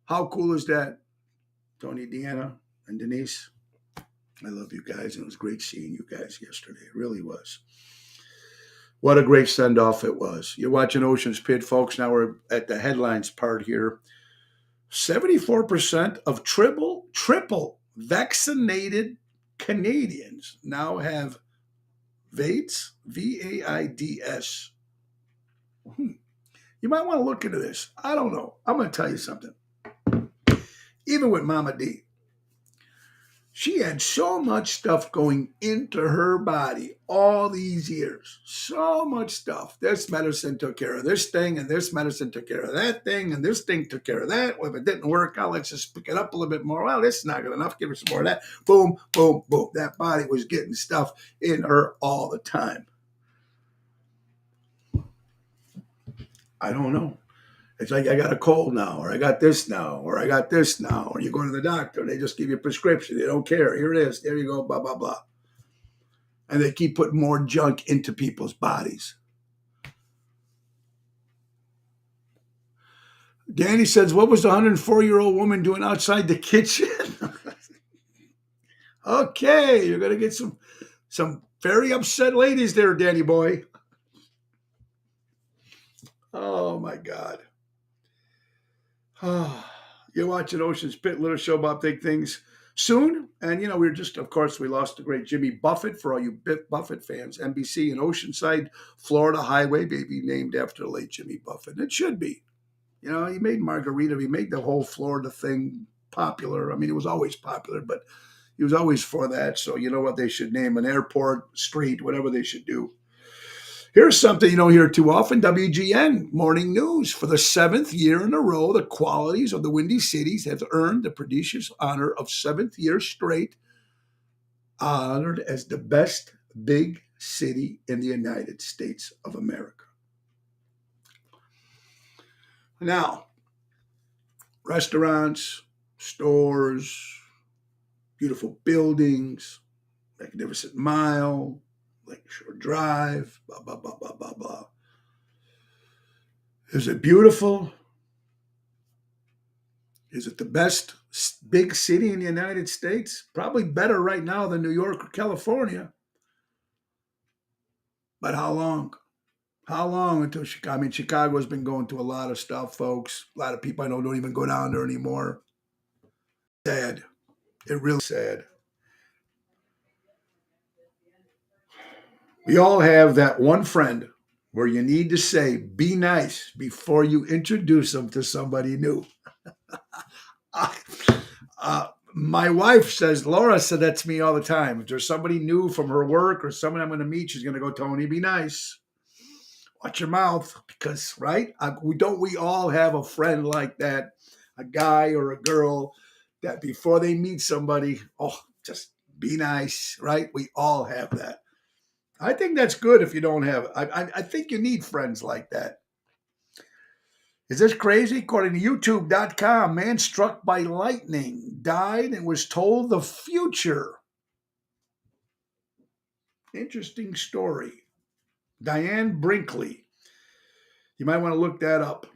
How cool is that? Tony, Deanna, and Denise. I love you guys, and it was great seeing you guys yesterday. It really was. What a great send off it was. You're watching Ocean's Pit, folks. Now we're at the headlines part here. 74% of triple vaccinated Canadians now have VAIDS, VAIDS. You might want to look into this. I don't know. I'm going to tell you something. Even with Mama D, she had so much stuff going into her body all these years. So much stuff. This medicine took care of this thing, and this medicine took care of that thing, and this thing took care of that. Well, if it didn't work out, let's just pick it up a little bit more. Well, this is not good enough. Give her some more of that. Boom, boom, boom. That body was getting stuff in her all the time. I don't know. It's like I got a cold now, or I got this now, or I got this now, or you go to the doctor, they just give you a prescription. They don't care. Here it is. There you go, blah, blah, blah. And they keep putting more junk into people's bodies. Danny says, what was the 104-year-old woman doing outside the kitchen? Okay, you're going to get some very upset ladies there, Danny boy. Oh, my God. You're watching Ocean's Pit, little show about big things. Soon, and we're just, of course, we lost the great Jimmy Buffett. For all you Buffett fans, NBC and Oceanside, Florida Highway, maybe named after the late Jimmy Buffett. It should be. He made Margarita. He made the whole Florida thing popular. I mean, it was always popular, but he was always for that. So you know what they should name an airport, street, whatever they should do. Here's something you don't hear too often. WGN Morning News. For the 7th year in a row, the qualities of the Windy Cities have earned the prestigious honor of 7th year straight, honored as the best big city in the United States of America. Now, restaurants, stores, beautiful buildings, Magnificent Mile, Lakeshore Drive, blah, blah, blah, blah, blah, blah. Is it beautiful? Is it the best big city in the United States? Probably better right now than New York or California. But how long? How long until Chicago? I mean, Chicago's been going through a lot of stuff, folks. A lot of people I know don't even go down there anymore. Sad. It really sad. We all have that one friend where you need to say, be nice before you introduce them to somebody new. My wife says, Laura said that to me all the time. If there's somebody new from her work or someone I'm going to meet, she's going to go, Tony, be nice. Watch your mouth, because, right? We all have a friend like that, a guy or a girl that before they meet somebody, just be nice, right? We all have that. I think that's good if you don't have it. I think you need friends like that. Is this crazy? According to YouTube.com, man struck by lightning died and was told the future. Interesting story. Diane Brinkley. You might want to look that up.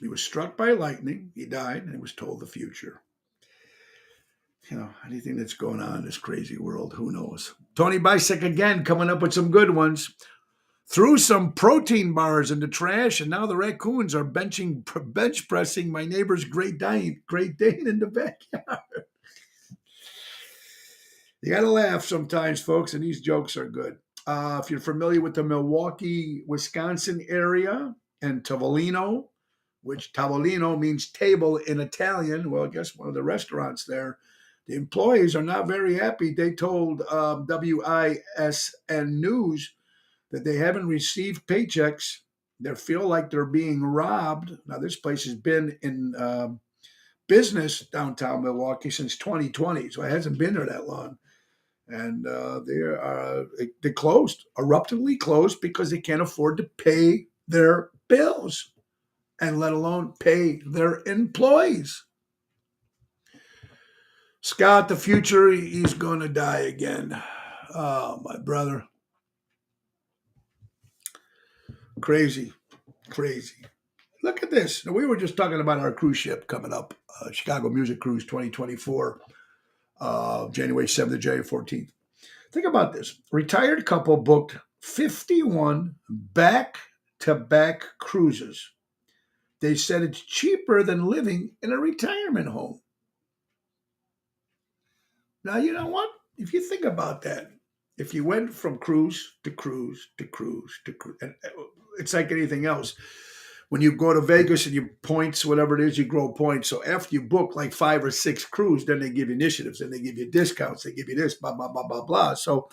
He was struck by lightning. He died, and he was told the future. Anything that's going on in this crazy world, who knows? Tony Bisek again coming up with some good ones. Threw some protein bars in the trash, and now the raccoons are bench pressing my neighbor's Great Dane in the backyard. You got to laugh sometimes, folks, and these jokes are good. If you're familiar with the Milwaukee, Wisconsin area and Tavolino, which Tavolino means table in Italian, well, I guess one of the restaurants there, the employees are not very happy. They told WISN News that they haven't received paychecks. They feel like they're being robbed. Now, this place has been in business downtown Milwaukee since 2020, so it hasn't been there that long. And they closed, abruptly closed, because they can't afford to pay their bills, and let alone pay their employees. Scott, the future, he's going to die again. Oh, my brother. Crazy. Look at this. Now, we were just talking about our cruise ship coming up, Chicago Music Cruise 2024, January 7th to January 14th. Think about this. Retired couple booked 51 back-to-back cruises. They said it's cheaper than living in a retirement home. Now, you know what? If you think about that, if you went from cruise to cruise to cruise to cruise, and it's like anything else. When you go to Vegas and you points, whatever it is, you grow points. So after you book like 5 or 6 cruises, then they give you initiatives and they give you discounts. They give you this, blah, blah, blah, blah, blah. So,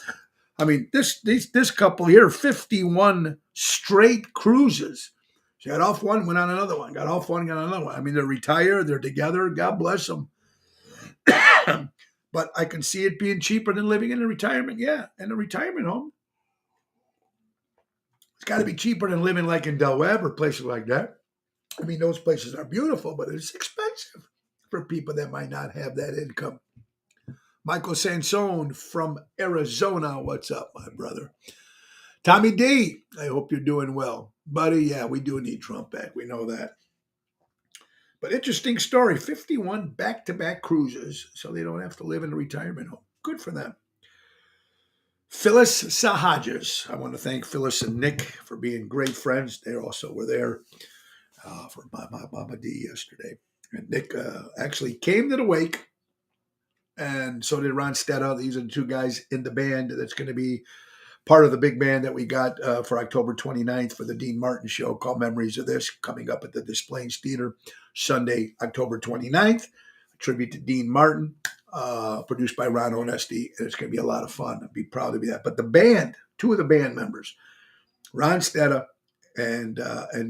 I mean, this couple here, 51 straight cruises. She got off one, went on another one, got off one, got on another one. I mean, they're retired, they're together. God bless them. But I can see it being cheaper than living in a retirement. Yeah, in a retirement home. It's got to be cheaper than living like in Del Webb or places like that. I mean, those places are beautiful, but it's expensive for people that might not have that income. Michael Sansone from Arizona. What's up, my brother? Tommy D, I hope you're doing well. Buddy, yeah, we do need Trump back. We know that. But interesting story, 51 back-to-back cruises, so they don't have to live in a retirement home. Good for them. Phyllis Sahajas. I want to thank Phyllis and Nick for being great friends. They also were there for my Mama D yesterday. And Nick actually came to the wake, and so did Ron Stetta. These are the two guys in the band that's going to be part of the big band that we got for October 29th for the Dean Martin show called Memories of This, coming up at the Des Plaines Theater Sunday, October 29th. A tribute to Dean Martin, produced by Ron Onesti, and it's going to be a lot of fun. I'd be proud to be that. But the band, two of the band members, Ron Stetta and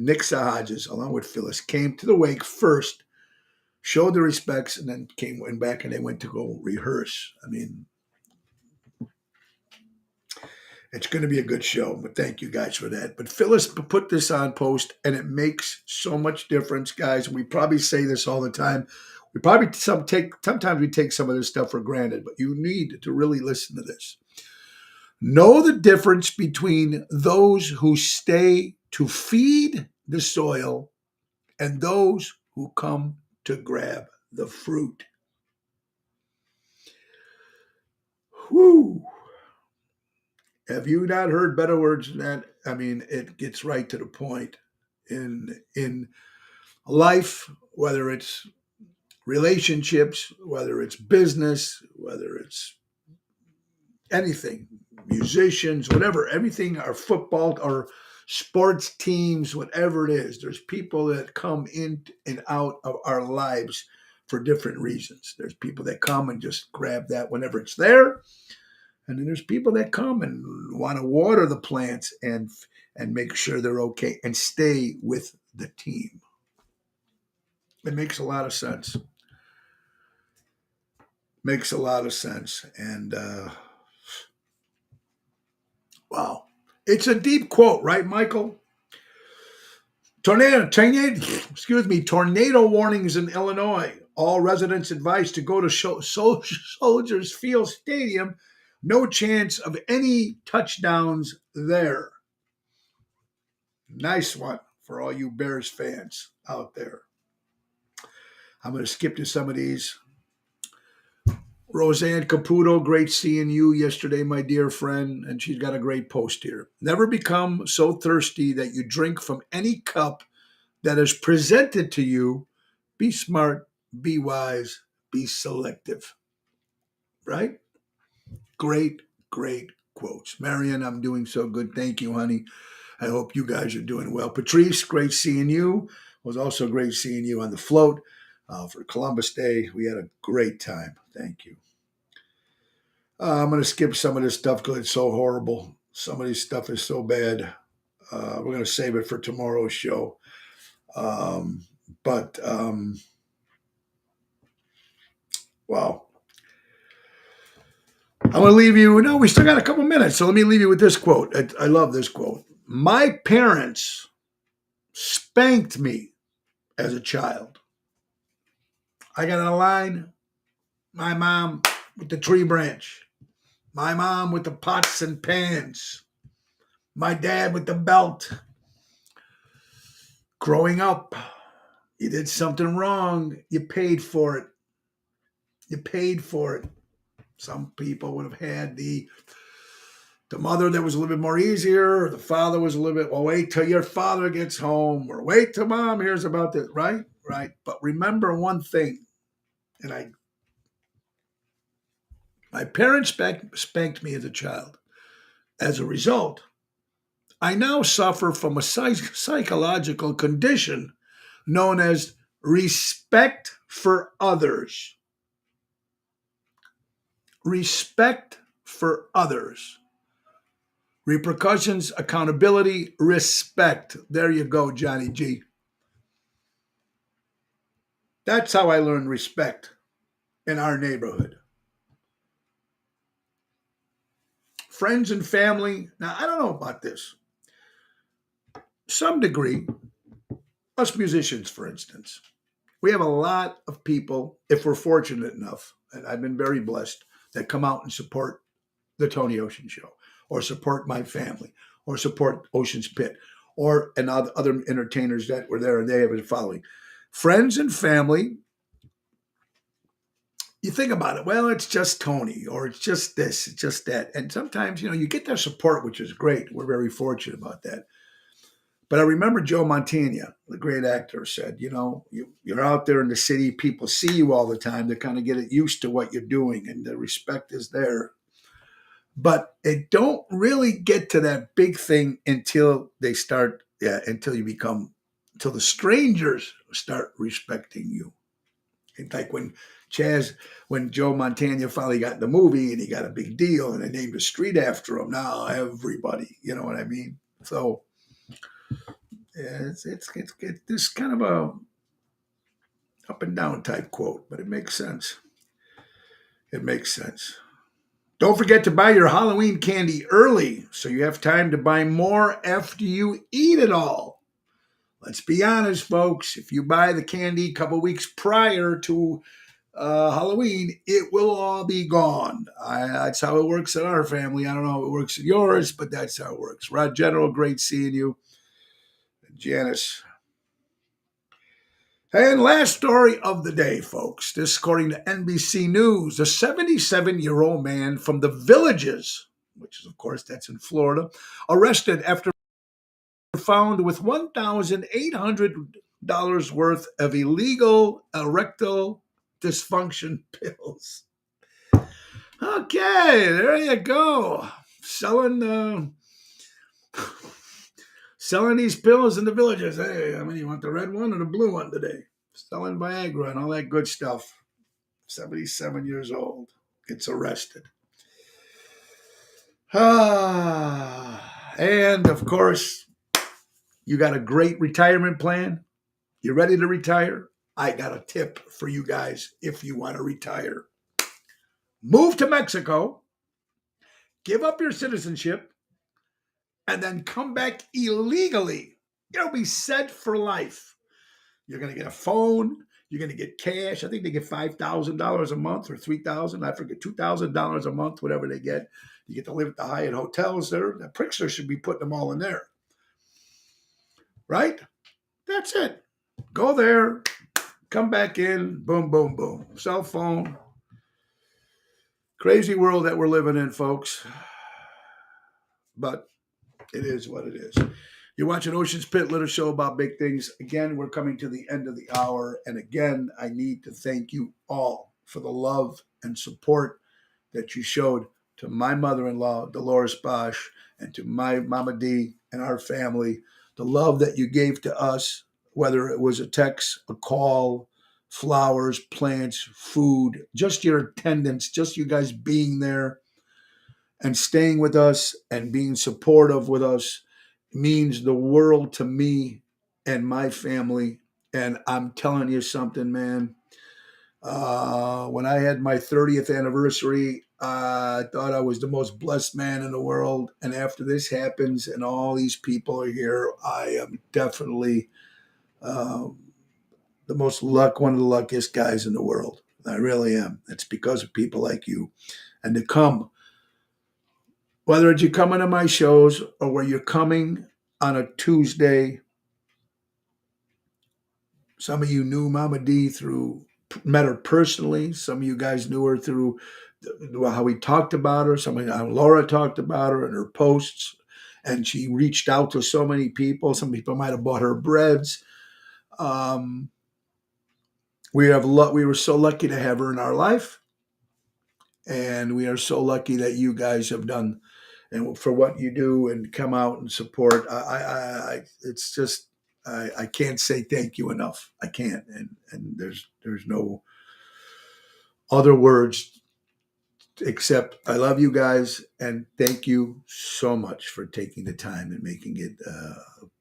Nick Sahajas, along with Phyllis, came to the wake first, showed their respects, and then went back and they went to go rehearse. I mean, it's going to be a good show, but thank you guys for that. But Phyllis put this on post, and it makes so much difference, guys. We probably say this all the time. We probably sometimes we take some of this stuff for granted, but you need to really listen to this. Know the difference between those who stay to feed the soil and those who come to grab the fruit. Whew. Have you not heard better words than that? I mean, it gets right to the point. In life, whether it's relationships, whether it's business, whether it's anything, musicians, whatever, everything, our football, our sports teams, whatever it is, there's people that come in and out of our lives for different reasons. There's people that come and just grab that whenever it's there. And then there's people that come and want to water the plants and make sure they're okay and stay with the team. It makes a lot of sense. Makes a lot of sense. And wow. It's a deep quote, right, Michael? Tornado warnings in Illinois. All residents advised to go to Soldiers Field Stadium No chance of any touchdowns there. Nice one for all you Bears fans out there. I'm going to skip to some of these. Roseanne Caputo, great seeing you yesterday, my dear friend. And she's got a great post here. Never become so thirsty that you drink from any cup that is presented to you. Be smart, be wise, be selective. Right? Great, great quotes. Marion, I'm doing so good. Thank you, honey. I hope you guys are doing well. Patrice, great seeing you. It was also great seeing you on the float for Columbus Day. We had a great time. Thank you. I'm going to skip some of this stuff because it's so horrible. Some of this stuff is so bad. We're going to save it for tomorrow's show. But wow. I'm going to leave you. No, we still got a couple minutes. So let me leave you with this quote. I love this quote. My parents spanked me as a child. I got a line. My mom with the tree branch. My mom with the pots and pans. My dad with the belt. Growing up, you did something wrong. You paid for it. You paid for it. Some people would have had the mother that was a little bit more easier, or the father was a little bit, well, wait till your father gets home, or wait till mom hears about this, right? Right. But remember one thing, and my parents spanked me as a child. As a result, I now suffer from a psychological condition known as respect for others. Respect for others. Repercussions, accountability, respect. There you go, Johnny G. That's how I learned respect in our neighborhood. Friends and family. Now, I don't know about this. Some degree, us musicians, for instance, we have a lot of people, if we're fortunate enough, and I've been very blessed, that come out and support the Tony Ocean Show, or support my family, or support Ocean's Pit, or and other entertainers that were there and they have been following. Friends and family, you think about it, well, it's just Tony, or it's just this, it's just that. And sometimes, you get their support, which is great. We're very fortunate about that. But I remember Joe Mantegna, the great actor, said, you're out there in the city, people see you all the time. They kind of get used to what you're doing, and the respect is there. But it don't really get to that big thing until they start, until the strangers start respecting you. It's like when Joe Mantegna finally got the movie and he got a big deal and they named a street after him. Now everybody, you know what I mean? So yeah, it's this kind of a up and down type quote, but it makes sense. It makes sense. Don't forget to buy your Halloween candy early so you have time to buy more after you eat it all. Let's be honest, folks. If you buy the candy a couple weeks prior to Halloween, it will all be gone. That's how it works in our family. I don't know how it works in yours, but that's how it works. Rod General, great seeing you. And Janice. And last story of the day, folks. This according to NBC News. A 77-year-old man from the Villages, which is, of course, that's in Florida, arrested after found with $1,800 worth of illegal erectile dysfunction pills. Okay, there you go. Selling these pills in the Villages. Hey, you want the red one or the blue one today? Selling Viagra and all that good stuff. 77 years old. Gets arrested. And of course, you got a great retirement plan. You ready to retire? I got a tip for you guys if you want to retire. Move to Mexico, give up your citizenship, and then come back illegally. You'll be set for life. You're going to get a phone. You're going to get cash. I think they get $5,000 a month or $3,000. I forget, $2,000 a month, whatever they get. You get to live at the Hyatt hotels there. The Pritzker should be putting them all in there. Right? That's it. Go there, come back in, boom, boom, boom. Cell phone. Crazy world that we're living in, folks. But it is what it is. You're watching Ocean's Pit, little show about big things. Again, we're coming to the end of the hour. And again, I need to thank you all for the love and support that you showed to my mother-in-law, Dolores Bosch, and to my Mama D and our family. The love that you gave to us, whether it was a text, a call, flowers, plants, food, just your attendance, just you guys being there and staying with us and being supportive with us means the world to me and my family. And I'm telling you something, man. When I had my 30th anniversary, I thought I was the most blessed man in the world. And after this happens and all these people are here, I am definitely one of the luckiest guys in the world. I really am. It's because of people like you. And to come, whether it's you coming to my shows or where you're coming on a Tuesday, some of you knew Mama D met her personally. Some of you guys knew her through how we talked about her. Some of how Laura talked about her in her posts. And she reached out to so many people. Some people might have bought her breads. We were so lucky to have her in our life. And we are so lucky that you guys have done and for what you do and come out and support. It's just, I can't say thank you enough. I can't. And there's no other words except I love you guys and thank you so much for taking the time and making it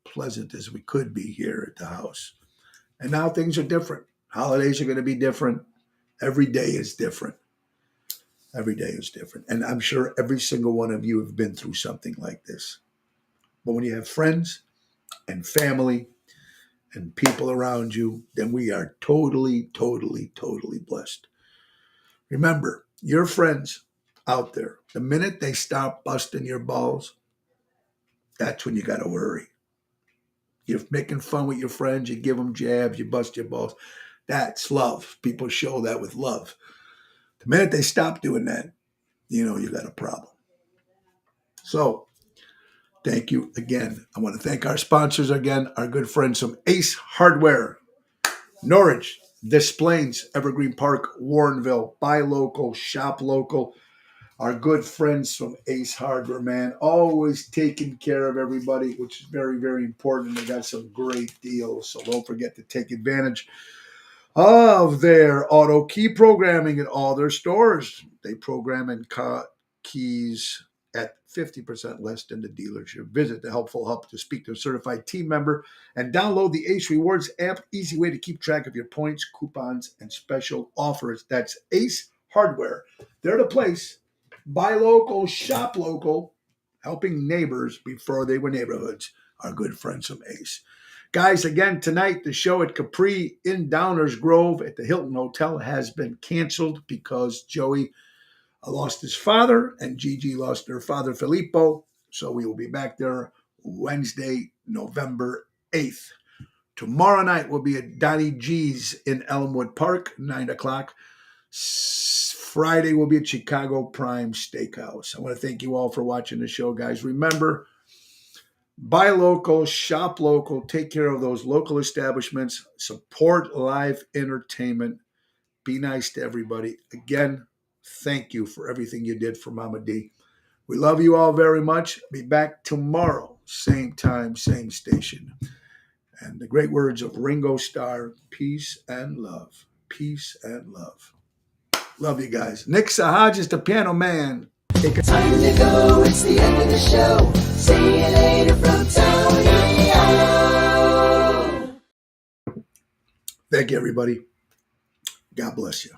pleasant as we could be here at the house. And now things are different. Holidays are going to be different. Every day is different. Every day is different. And I'm sure every single one of you have been through something like this. But when you have friends and family and people around you, then we are totally, totally, totally blessed. Remember, your friends out there, the minute they stop busting your balls, that's when you got to worry. You're making fun with your friends, you give them jabs, you bust your balls. That's love. People show that with love. The minute they stop doing that, you got a problem. So, thank you again. I want to thank our sponsors again, our good friends from Ace Hardware, Norwich, Des Plaines, Evergreen Park, Warrenville. Buy local, shop local. Our good friends from Ace Hardware, man, always taking care of everybody, which is very, very important. They got some great deals, so don't forget to take advantage of their auto key programming in all their stores. They program and keys at 50% less than the dealership. Visit the Helpful Hub to speak to a certified team member and download the Ace Rewards app. Easy way to keep track of your points, coupons, and special offers. That's Ace Hardware. They're the place. Buy local, shop local, helping neighbors before they were neighborhoods. Our good friends from Ace. Guys, again, tonight, the show at Capri in Downers Grove at the Hilton Hotel has been canceled because Joey lost his father and Gigi lost their father, Filippo. So we will be back there Wednesday, November 8th. Tomorrow night, we'll be at Donnie G's in Elmwood Park, 9 o'clock. Friday, we'll be at Chicago Prime Steakhouse. I want to thank you all for watching the show, guys. Remember, buy local, shop local, take care of those local establishments, support live entertainment, be nice to everybody. Again, thank you for everything you did for Mama D. We love you all very much. Be back tomorrow, same time, same station. And the great words of Ringo Starr, peace and love. Peace and love. Love you guys. Nick Sahaj is the piano man. Time to go, it's the end of the show. See you later from Tony. Thank you, everybody. God bless you.